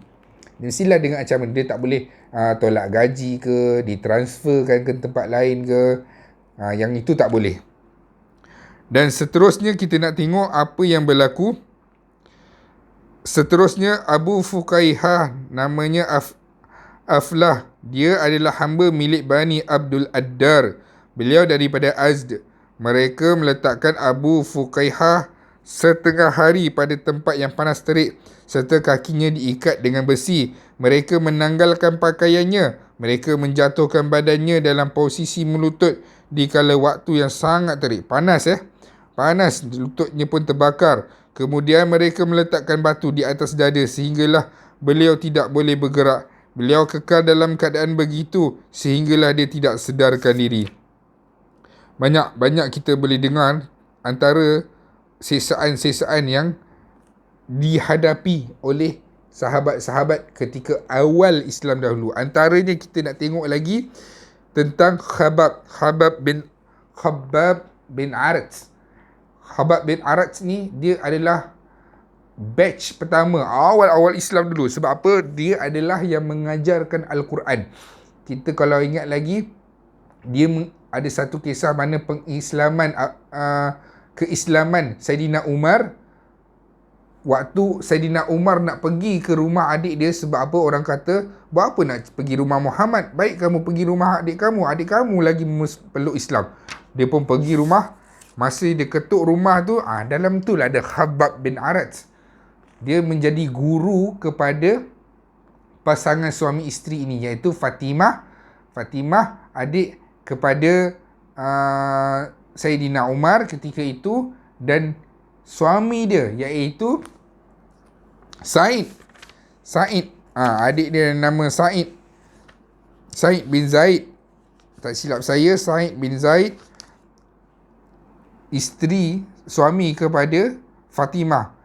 Mestilah dengan ancaman. Dia tak boleh tolak gaji ke, ditransferkan ke tempat lain ke. Yang itu tak boleh. Dan seterusnya kita nak tengok apa yang berlaku. Seterusnya Abu Fukaihah, namanya Aflah. Dia adalah hamba milik Bani Abdul Addar. Beliau daripada Azd. Mereka meletakkan Abu Fukaihah setengah hari pada tempat yang panas terik serta kakinya diikat dengan besi. Mereka menanggalkan pakaiannya. Mereka menjatuhkan badannya dalam posisi melutut di kala waktu yang sangat terik. Panas Panas, lututnya pun terbakar. Kemudian mereka meletakkan batu di atas dada sehinggalah beliau tidak boleh bergerak. Beliau kekal dalam keadaan begitu sehinggalah dia tidak sedarkan diri. Banyak kita boleh dengar antara siksaan-siksaan yang dihadapi oleh sahabat-sahabat ketika awal Islam dahulu. Antaranya kita nak tengok lagi tentang Khabbab bin Arats. Khabbab bin Arats ni dia adalah batch pertama awal-awal Islam dulu. Sebab apa? Dia adalah yang mengajarkan Al-Quran. Kita kalau ingat lagi, dia ada satu kisah mana keislaman Saidina Umar. Waktu Saidina Umar nak pergi ke rumah adik dia, sebab apa? Orang kata, buat apa nak pergi rumah Muhammad? Baik kamu pergi rumah adik kamu lagi peluk Islam. Dia pun pergi rumah. Masa dia ketuk rumah tu, dalam tu lah ada Khabbab bin Arats. Dia menjadi guru kepada pasangan suami isteri ini, iaitu Fatimah. Fatimah adik kepada Saidina Umar ketika itu, dan suami dia iaitu Said. Adik dia nama Said bin Zaid. Tak silap saya, Said bin Zaid, isteri, suami kepada Fatimah,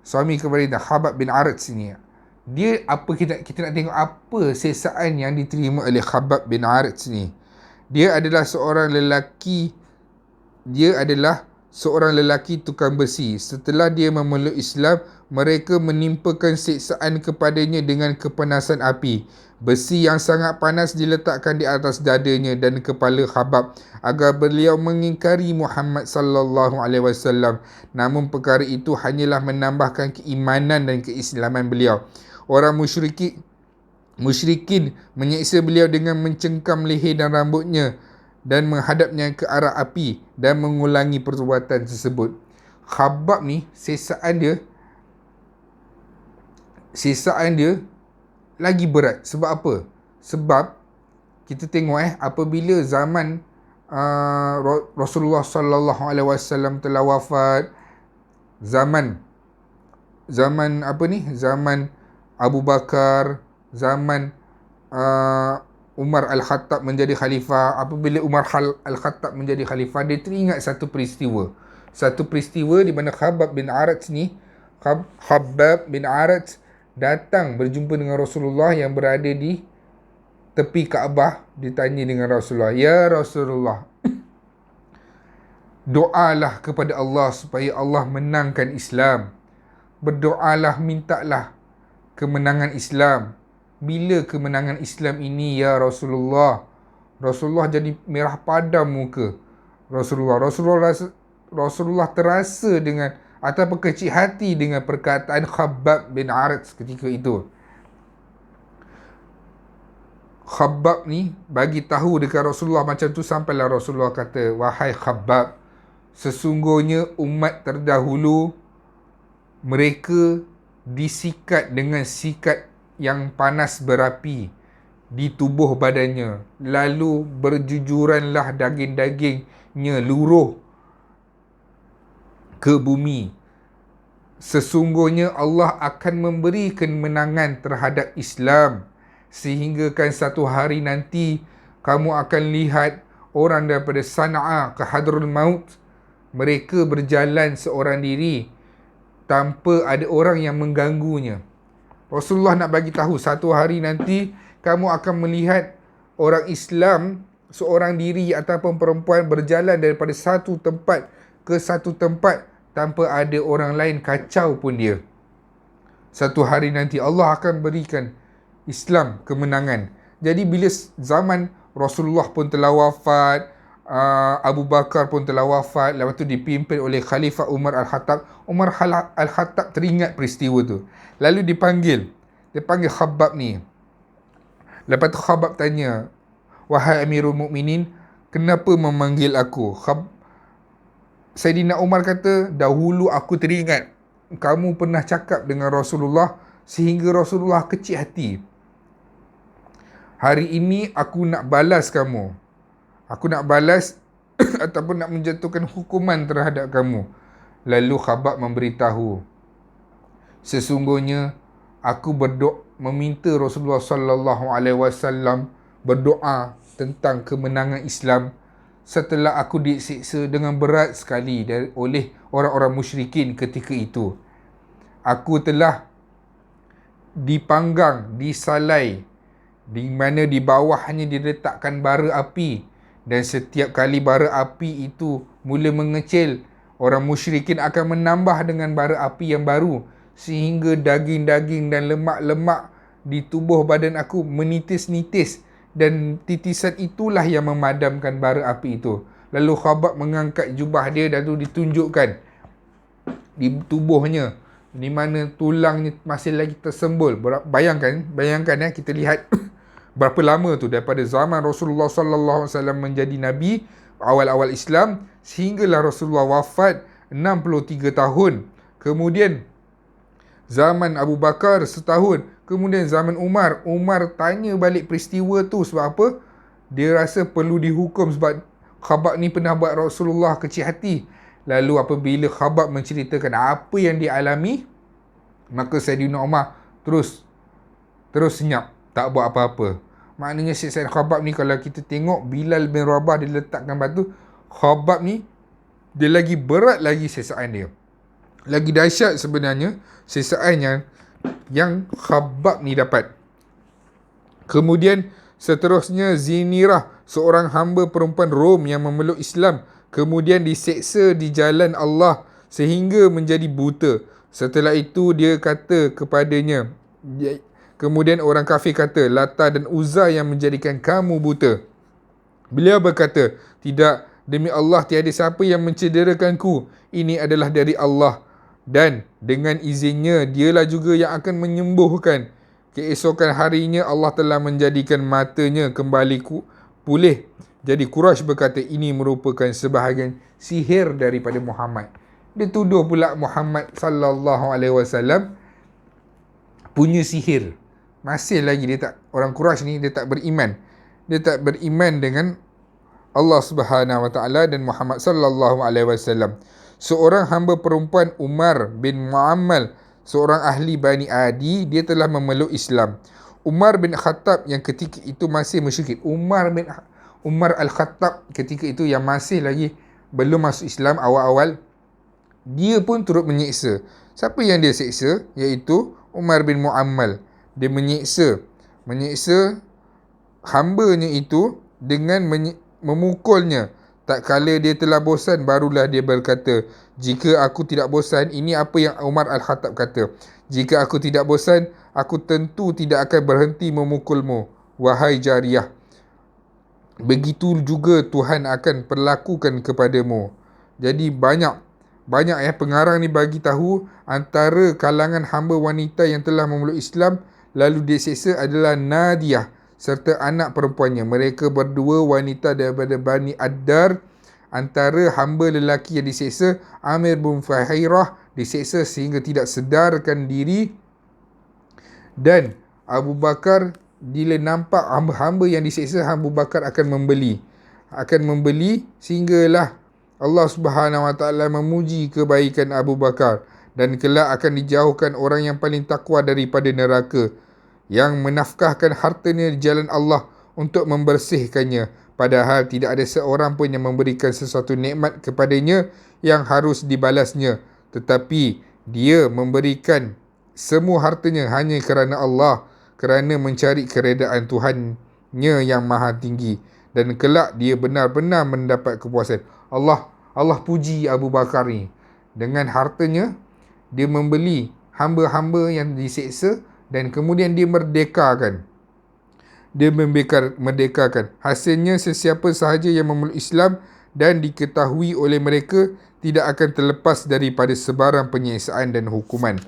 suami kepada Khabbab bin Arats ni. Dia kita nak tengok apa siksaan yang diterima oleh Khabbab bin Arats ni. Dia adalah seorang lelaki tukang besi. Setelah dia memeluk Islam, mereka menimpakan siksaan kepadanya dengan kepanasan api. Besi yang sangat panas diletakkan di atas dadanya dan kepala Khabbab agar beliau mengingkari Muhammad sallallahu alaihi wasallam. Namun perkara itu hanyalah menambahkan keimanan dan keislaman beliau. Orang musyrikin menyiksa beliau dengan mencengkam leher dan rambutnya dan menghadapnya ke arah api dan mengulangi perbuatan tersebut. Khabbab ni siksaan dia lagi berat. Sebab apa? Sebab kita tengok apabila zaman Rasulullah sallallahu alaihi wasallam telah wafat, zaman Abu Bakar, zaman Umar Al-Khattab menjadi khalifah. Apabila Umar Al-Khattab menjadi khalifah, dia teringat satu peristiwa di mana Khabbab bin Arats datang berjumpa dengan Rasulullah yang berada di tepi Kaabah. Ditanya dengan Rasulullah, "Ya Rasulullah, doalah kepada Allah supaya Allah menangkan Islam. Berdoalah, mintalah kemenangan Islam. Bila kemenangan Islam ini ya Rasulullah?" Rasulullah jadi merah padam muka. Rasulullah terasa dengan ataupun kecil hati dengan perkataan Khabbab bin Arats ketika itu. Khabbab ni bagi tahu dekat Rasulullah macam tu, sampailah Rasulullah kata, "Wahai Khabbab, sesungguhnya umat terdahulu mereka disikat dengan sikat yang panas berapi di tubuh badannya, lalu berjujuranlah daging-dagingnya luruh ke bumi. Sesungguhnya Allah akan memberi kemenangan terhadap Islam, sehinggakan satu hari nanti kamu akan lihat orang daripada Sana'a ke Hadrul Maut, mereka berjalan seorang diri tanpa ada orang yang mengganggunya. Rasulullah nak bagi tahu satu hari nanti kamu akan melihat orang Islam seorang diri ataupun perempuan berjalan daripada satu tempat ke satu tempat tanpa ada orang lain kacau pun dia. Satu hari nanti Allah akan berikan Islam kemenangan. Jadi bila zaman Rasulullah pun telah wafat, Abu Bakar pun telah wafat, lepas tu dipimpin oleh Khalifah Umar Al-Khattab. Umar Al-Khattab teringat peristiwa tu. Lalu dipanggil. Dia panggil Khabbab ni. Lepas tu Khabbab tanya, "Wahai Amirul Mukminin, kenapa memanggil aku?" Saidina Umar kata, "Dahulu aku teringat kamu pernah cakap dengan Rasulullah sehingga Rasulullah kecil hati. Hari ini aku nak balas kamu. Aku nak balas ataupun nak menjatuhkan hukuman terhadap kamu." Lalu Khabbab memberitahu, "Sesungguhnya aku meminta Rasulullah sallallahu alaihi wasallam berdoa tentang kemenangan Islam setelah aku disiksa dengan berat sekali oleh orang-orang musyrikin ketika itu. Aku telah dipanggang, disalai, di mana di bawahnya diletakkan bara api, dan setiap kali bara api itu mula mengecil, orang musyrikin akan menambah dengan bara api yang baru, sehingga daging-daging dan lemak-lemak di tubuh badan aku menitis-nitis, dan titisan itulah yang memadamkan bara api itu." Lalu Khabbab mengangkat jubah dia dan tu ditunjukkan di tubuhnya, di mana tulangnya masih lagi tersembul. Bayangkan ya, kita lihat berapa lama tu daripada zaman Rasulullah sallallahu alaihi wasallam menjadi nabi awal-awal Islam sehinggalah Rasulullah wafat 63 tahun. Kemudian zaman Abu Bakar setahun. Kemudian zaman Umar tanya balik peristiwa tu sebab apa? Dia rasa perlu dihukum sebab Khabbab ni pernah buat Rasulullah kecil hati. Lalu apabila Khabbab menceritakan apa yang dia alami, maka Saidina Umar terus senyap, tak buat apa-apa. Maknanya Sayyid Khabbab ni, kalau kita tengok Bilal bin Rabah dia letakkan batu, Khabbab ni dia lagi berat lagi siksaan dia. Lagi dahsyat sebenarnya siksaan yang Khabbab ni dapat. Kemudian seterusnya Zinirah, seorang hamba perempuan Rom yang memeluk Islam, kemudian diseksa di jalan Allah sehingga menjadi buta. Setelah itu dia kata kepadanya, kemudian orang kafir kata, "Lata dan Uzza yang menjadikan kamu buta." Beliau berkata, "Tidak, demi Allah tiada siapa yang mencederakanku. Ini adalah dari Allah, dan dengan izinnya dialah juga yang akan menyembuhkan." Keesokan harinya Allah telah menjadikan matanya kembali pulih. Jadi Quraisy berkata ini merupakan sebahagian sihir daripada Muhammad. Dia tuduh pula Muhammad sallallahu alaihi wasallam punya sihir. Masih lagi orang Quraisy ni dia tak beriman. Dia tak beriman dengan Allah Subhanahu wa taala dan Muhammad sallallahu alaihi wasallam. Seorang hamba perempuan Umar bin Muammal, seorang ahli Bani Adi, dia telah memeluk Islam. Umar bin Khattab yang ketika itu masih musyrik. Umar Al-Khattab ketika itu yang masih lagi belum masuk Islam awal-awal, dia pun turut menyiksa. Siapa yang dia siksa? Iaitu Umar bin Muammal. Dia menyiksa hambanya itu dengan memukulnya. Tak kala dia telah bosan, barulah dia berkata, "Jika aku tidak bosan," ini apa yang Umar Al-Khattab kata, "jika aku tidak bosan, aku tentu tidak akan berhenti memukulmu, wahai jariyah. Begitu juga Tuhan akan perlakukan kepadamu." Jadi banyak pengarang ni bagi tahu antara kalangan hamba wanita yang telah memeluk Islam lalu diseksa adalah Nadiyah serta anak perempuannya. Mereka berdua wanita daripada Bani Ad-Dar. Antara hamba lelaki yang diseksa, Amir bin Fuhairah, diseksa sehingga tidak sedarkan diri. Dan Abu Bakar, bila nampak hamba-hamba yang diseksa, Abu Bakar akan membeli sehinggalah Allah Subhanahu Wa Taala memuji kebaikan Abu Bakar dan kelak akan dijauhkan orang yang paling takwa daripada neraka, yang menafkahkan hartanya di jalan Allah untuk membersihkannya, padahal tidak ada seorang pun yang memberikan sesuatu nikmat kepadanya yang harus dibalasnya, tetapi dia memberikan semua hartanya hanya kerana Allah, kerana mencari keredaan Tuhannya yang maha tinggi, dan kelak dia benar-benar mendapat kepuasan. Allah puji Abu Bakar ni. Dengan hartanya, dia membeli hamba-hamba yang diseksa dan kemudian dia merdekakan. Dia merdekakan. Hasilnya sesiapa sahaja yang memeluk Islam dan diketahui oleh mereka tidak akan terlepas daripada sebarang penyiksaan dan hukuman.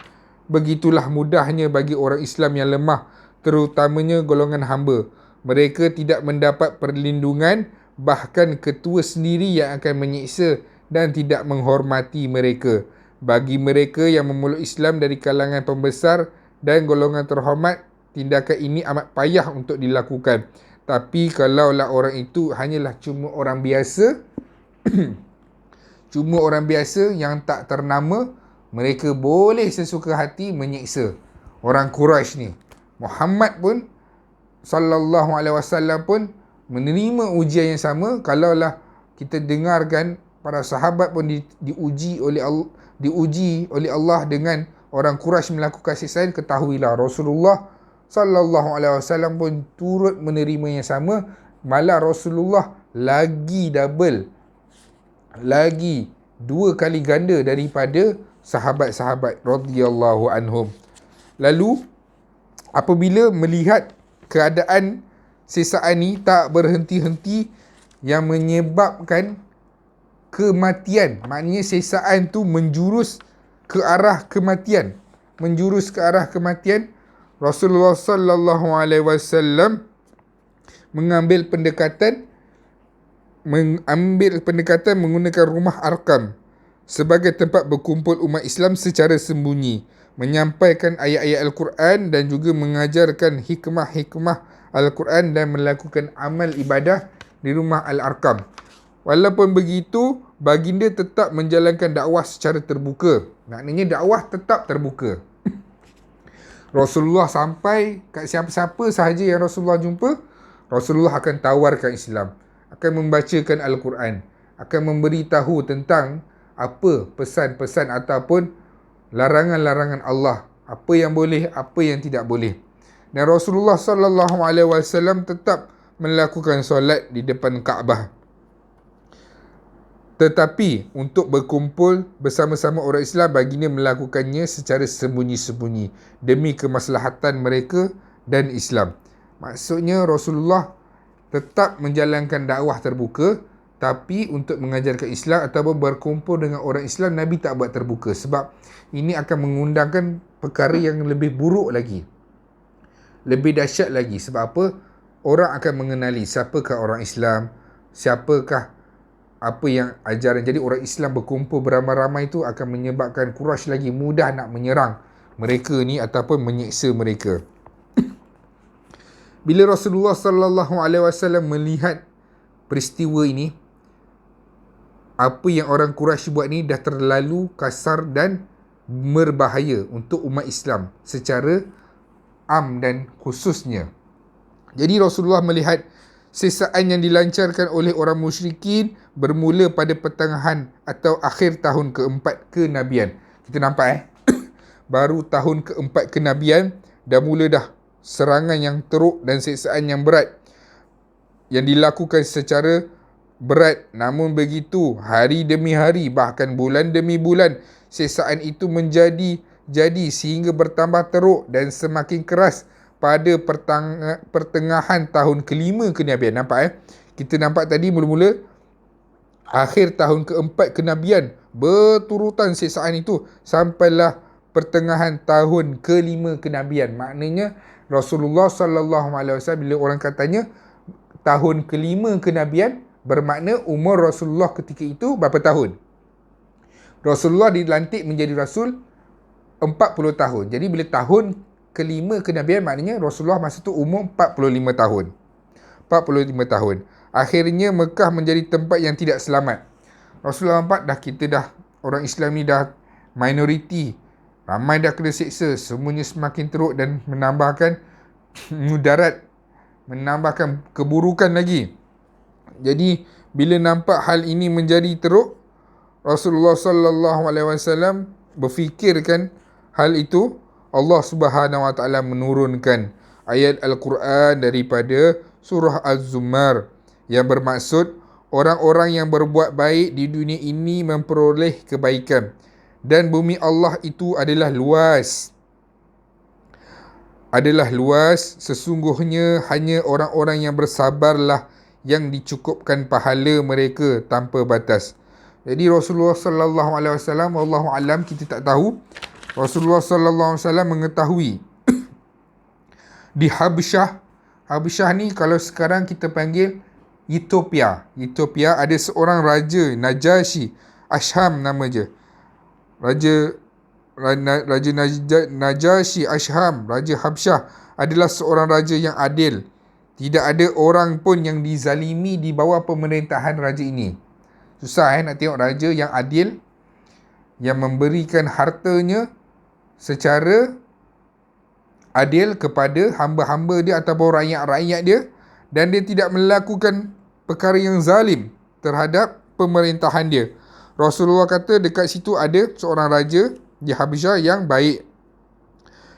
Begitulah mudahnya bagi orang Islam yang lemah, terutamanya golongan hamba. Mereka tidak mendapat perlindungan, bahkan ketua sendiri yang akan menyiksa dan tidak menghormati mereka. Bagi mereka yang memeluk Islam dari kalangan pembesar dan golongan terhormat, tindakan ini amat payah untuk dilakukan. Tapi kalaulah orang itu hanyalah cuma orang biasa, cuma orang biasa yang tak ternama, mereka boleh sesuka hati menyiksa. Orang Quraisy ni, Muhammad pun sallallahu alaihi wasallam pun menerima ujian yang sama. Kalaulah kita dengarkan para sahabat pun diuji oleh Allah dengan orang Quraisy melakukan siksaan, ketahuilah Rasulullah sallallahu alaihi wasallam pun turut menerima yang sama. Malah Rasulullah lagi double, lagi 2 kali ganda daripada sahabat-sahabat radhiyallahu anhum. Lalu apabila melihat keadaan siksaan ni tak berhenti-henti yang menyebabkan kematian, maknanya siksaan tu menjurus ke arah kematian, Rasulullah sallallahu alaihi wasallam mengambil pendekatan menggunakan rumah Arkam sebagai tempat berkumpul umat Islam secara sembunyi, menyampaikan ayat-ayat Al-Quran dan juga mengajarkan hikmah-hikmah Al-Quran dan melakukan amal ibadah di rumah Al-Arkam. Walaupun begitu, baginda tetap menjalankan dakwah secara terbuka. Maknanya dakwah tetap terbuka. Rasulullah sampai kat siapa-siapa sahaja yang Rasulullah jumpa, Rasulullah akan tawarkan Islam, akan membacakan Al-Quran, akan memberitahu tentang apa pesan-pesan ataupun larangan-larangan Allah, apa yang boleh, apa yang tidak boleh. Dan Rasulullah sallallahu alaihi wasallam tetap melakukan solat di depan Kaabah. Tetapi untuk berkumpul bersama-sama orang Islam, baginda melakukannya secara sembunyi-sembunyi demi kemaslahatan mereka dan Islam. Maksudnya Rasulullah tetap menjalankan dakwah terbuka, tapi untuk mengajarkan Islam ataupun berkumpul dengan orang Islam, Nabi tak buat terbuka. Sebab ini akan mengundangkan perkara yang lebih buruk lagi, lebih dahsyat lagi. Sebab apa? Orang akan mengenali siapakah orang Islam, siapakah apa yang ajaran. Jadi orang Islam berkumpul beramai-ramai itu akan menyebabkan Quraisy lagi mudah nak menyerang mereka ni ataupun menyiksa mereka. Bila Rasulullah sallallahu alaihi wasallam melihat peristiwa ini, apa yang orang Quraisy buat ni dah terlalu kasar dan berbahaya untuk umat Islam secara am dan khususnya. Jadi Rasulullah melihat siksaan yang dilancarkan oleh orang musyrikin bermula pada pertengahan atau akhir tahun keempat kenabian. Kita nampak baru tahun keempat kenabian dah mula dah serangan yang teruk dan siksaan yang berat yang dilakukan secara berat. Namun begitu, hari demi hari, bahkan bulan demi bulan, siksaan itu menjadi sehingga bertambah teruk dan semakin keras pada pertengahan tahun kelima kenabian. Nampak Kita nampak tadi mula-mula akhir tahun keempat kenabian, berturutan siksaan itu sampailah pertengahan tahun kelima kenabian. Maknanya Rasulullah sallallahu alaihi wasallam, bila orang katanya tahun kelima kenabian, bermakna umur Rasulullah ketika itu berapa tahun? Rasulullah dilantik menjadi Rasul 40 tahun. Jadi bila tahun kelima kenabian, maknanya Rasulullah masa tu umur 45 tahun. 45 tahun. Akhirnya Mekah menjadi tempat yang tidak selamat. Rasulullah nampak kita dah, orang Islam ni dah minoriti, ramai dah kena seksa, semuanya semakin teruk dan menambahkan mudarat, menambahkan keburukan lagi. Jadi bila nampak hal ini menjadi teruk, Rasulullah sallallahu alaihi wasallam berfikirkan hal itu, Allah Subhanahu wa taala menurunkan ayat Al-Quran daripada surah Az-Zumar yang bermaksud orang-orang yang berbuat baik di dunia ini memperoleh kebaikan, dan bumi Allah itu adalah luas. Sesungguhnya hanya orang-orang yang bersabarlah yang dicukupkan pahala mereka tanpa batas. Jadi Rasulullah sallallahu alaihi wasallam, wallahu alam, kita tak tahu, Rasulullah sallallahu alaihi wasallam mengetahui di Habsyah ni, kalau sekarang kita panggil Ethiopia ada seorang raja, Najashi, Asham nama je. Raja Najashi Asham, Raja Habsyah, adalah seorang raja yang adil. Tidak ada orang pun yang dizalimi di bawah pemerintahan raja ini. Susah nak tengok raja yang adil, yang memberikan hartanya secara adil kepada hamba-hamba dia ataupun rakyat-rakyat dia, dan dia tidak melakukan perkara yang zalim terhadap pemerintahan dia. Rasulullah kata dekat situ ada seorang raja di Habsyah yang baik,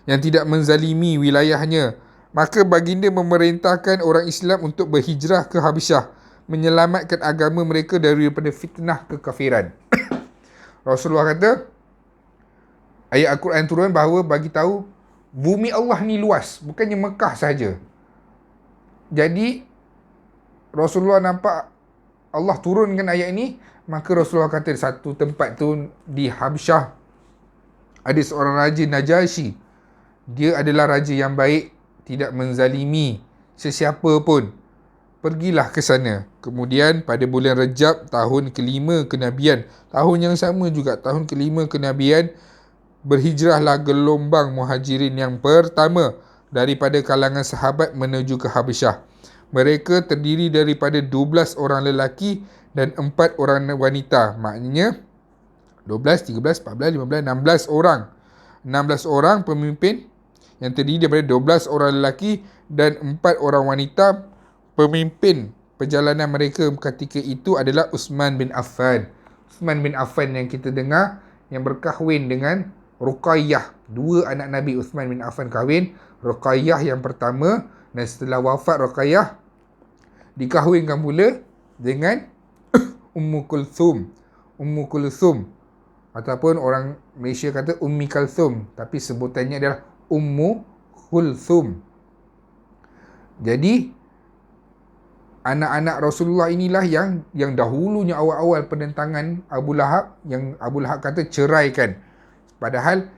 yang tidak menzalimi wilayahnya. Maka baginda memerintahkan orang Islam untuk berhijrah ke Habsyah, menyelamatkan agama mereka daripada fitnah kekafiran. Rasulullah kata, ayat Al-Quran turun bahawa bagi tahu bumi Allah ni luas, bukannya Mekah saja. Jadi Rasulullah nampak Allah turunkan ayat ini, maka Rasulullah kata satu tempat tu di Habsyah ada seorang raja Najashi. Dia adalah raja yang baik, tidak menzalimi sesiapa pun. Pergilah ke sana. Kemudian pada bulan Rejab tahun kelima kenabian, tahun yang sama juga, tahun kelima kenabian, berhijrahlah gelombang muhajirin yang pertama daripada kalangan sahabat menuju ke Habsyah. Mereka terdiri daripada 12 orang lelaki dan 4 orang wanita. Maknanya 12, 13, 14, 15, 16 orang. 16 orang pemimpin yang terdiri daripada 12 orang lelaki dan 4 orang wanita. Pemimpin perjalanan mereka ketika itu adalah Uthman bin Affan. Uthman bin Affan yang kita dengar, yang berkahwin dengan Ruqayyah. 2 anak Nabi Uthman bin Affan kahwin. Ruqayyah yang pertama, dan setelah wafat Ruqayyah dikahwinkan pula dengan Ummu Kulthum, ataupun orang Malaysia kata Ummi Kalthum, tapi sebutannya adalah Ummu Kulthum. Jadi anak-anak Rasulullah inilah yang dahulunya awal-awal penentangan Abu Lahab, yang Abu Lahab kata ceraikan. Padahal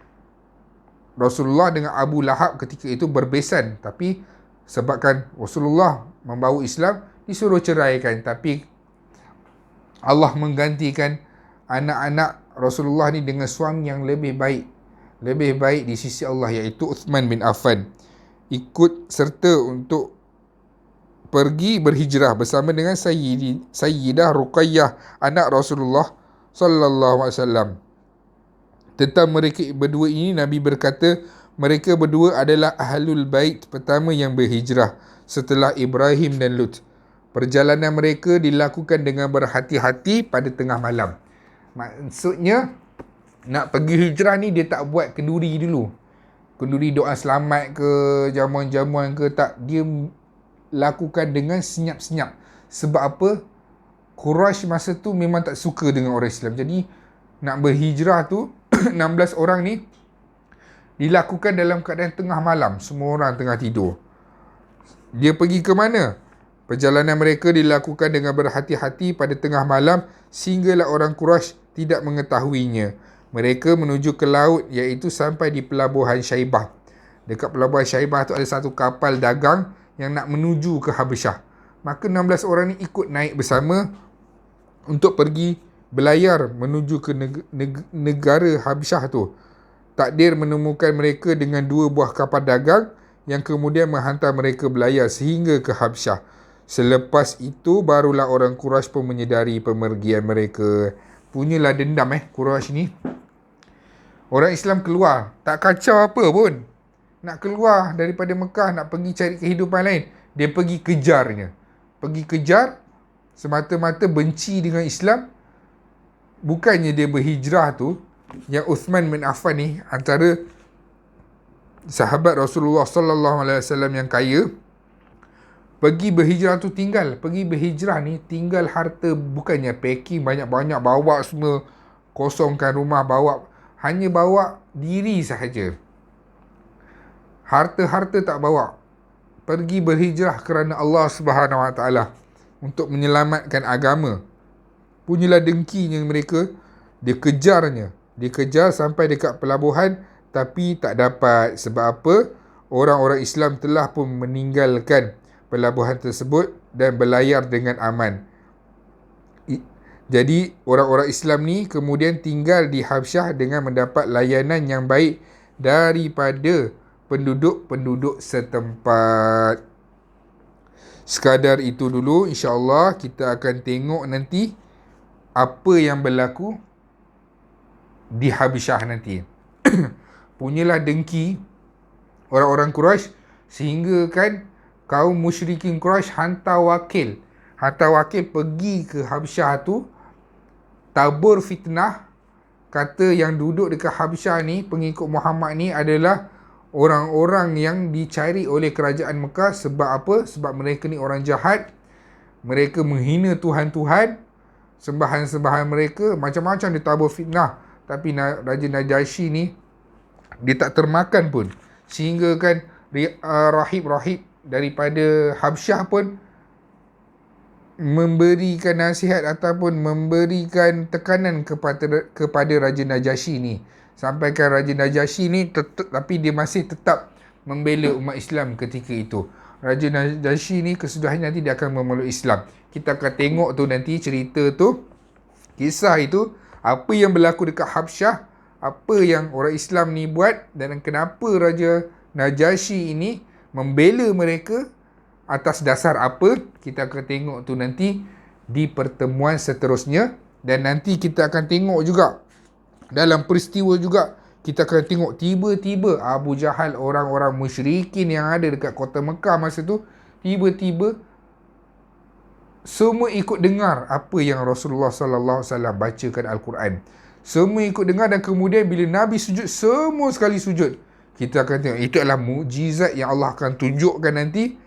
Rasulullah dengan Abu Lahab ketika itu berbesan, tapi sebabkan Rasulullah membawa Islam, disuruh ceraikan. Tapi Allah menggantikan anak-anak Rasulullah ni dengan suami yang lebih baik di sisi Allah, iaitu Uthman bin Affan. Ikut serta untuk pergi berhijrah bersama dengan Sayyidah Ruqayyah, anak Rasulullah sallallahu alaihi wasallam. Tentang mereka berdua ini Nabi berkata, mereka berdua adalah ahlul bait pertama yang berhijrah setelah Ibrahim dan Lut. Perjalanan mereka dilakukan dengan berhati-hati pada tengah malam. Maksudnya nak pergi hijrah ni dia tak buat kenduri dulu. Kenduri doa selamat ke, jamuan-jamuan ke, tak. Dia lakukan dengan senyap-senyap. Sebab apa? Quraisy masa tu memang tak suka dengan orang Islam. Jadi nak berhijrah tu 16 orang ni dilakukan dalam keadaan tengah malam. Semua orang tengah tidur. Dia pergi ke mana? Perjalanan mereka dilakukan dengan berhati-hati pada tengah malam sehinggalah orang Quraisy tidak mengetahuinya. Mereka menuju ke laut, iaitu sampai di pelabuhan Syaibah. Dekat pelabuhan Syaibah tu ada satu kapal dagang yang nak menuju ke Habsyah. Maka 16 orang ni ikut naik bersama untuk pergi berlayar menuju ke negara Habsyah tu. Takdir menemukan mereka dengan 2 buah kapal dagang yang kemudian menghantar mereka berlayar sehingga ke Habsyah. Selepas itu barulah orang Quraisy pun menyedari pemergian mereka. Punyalah dendam Quraisy ni. Orang Islam keluar, tak kacau apa pun. Nak keluar daripada Mekah, nak pergi cari kehidupan lain. Dia pergi kejarnya. Pergi kejar, semata-mata benci dengan Islam. Bukannya dia berhijrah tu, yang Uthman bin Affan ni, antara sahabat Rasulullah sallallahu alaihi wasallam yang kaya, pergi berhijrah tu pergi berhijrah ni tinggal harta, bukannya packing banyak-banyak, bawa semua, kosongkan rumah, hanya bawa diri sahaja. Harta-harta tak bawa. Pergi berhijrah kerana Allah Subhanahu Wa Taala untuk menyelamatkan agama. Punyalah dengkinya mereka, dia kejar sampai dekat pelabuhan, tapi tak dapat. Sebab apa? Orang-orang Islam telah pun meninggalkan pelabuhan tersebut dan berlayar dengan aman. Jadi orang-orang Islam ni kemudian tinggal di Habsyah dengan mendapat layanan yang baik daripada penduduk-penduduk setempat. Sekadar itu dulu, insya-Allah kita akan tengok nanti apa yang berlaku di Habsyah nanti. Punyalah dengki orang-orang Quraisy sehingga kan kaum musyrikin Quraisy hantar wakil pergi ke Habsyah tu, tabur fitnah, kata yang duduk dekat Habsyah ni, pengikut Muhammad ni adalah orang-orang yang dicari oleh kerajaan Mekah. Sebab apa? Sebab mereka ni orang jahat, mereka menghina Tuhan-Tuhan, sembahan-sembahan mereka, macam-macam dia tabur fitnah. Tapi Raja Najasyi ni, dia tak termakan pun, sehingga kan rahib-rahib daripada Habsyah pun memberikan nasihat ataupun memberikan tekanan kepada Raja Najasyi ni. Sampaikan Raja Najasyi ni tapi dia masih tetap membela umat Islam ketika itu. Raja Najasyi ni kesudahannya nanti dia akan memeluk Islam. Kita akan tengok tu nanti cerita tu, kisah itu, apa yang berlaku dekat Habsyah, apa yang orang Islam ni buat, dan kenapa Raja Najasyi ini membela mereka, atas dasar apa. Kita akan tengok tu nanti di pertemuan seterusnya. Dan nanti kita akan tengok juga dalam peristiwa juga, kita akan tengok tiba-tiba Abu Jahal, orang-orang musyrikin yang ada dekat kota Mekah masa tu, tiba-tiba semua ikut dengar apa yang Rasulullah sallallahu alaihi wasallam bacakan Al-Quran. Semua ikut dengar, dan kemudian bila Nabi sujud, semua sekali sujud. Kita akan tengok itu adalah mukjizat yang Allah akan tunjukkan nanti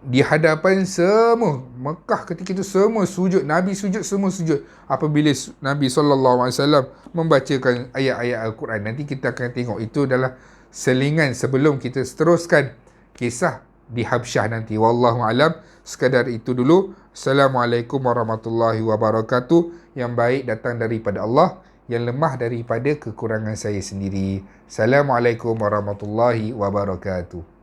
di hadapan semua Mekah. Ketika itu semua sujud, Nabi sujud, semua sujud apabila Nabi SAW membacakan ayat-ayat Al-Quran. Nanti kita akan tengok, itu adalah selingan sebelum kita seteruskan kisah di Habsyah nanti. Wallahu alam. Sekadar itu dulu. Assalamualaikum warahmatullahi wabarakatuh. Yang baik datang daripada Allah, yang lemah daripada kekurangan saya sendiri. Assalamualaikum warahmatullahi wabarakatuh.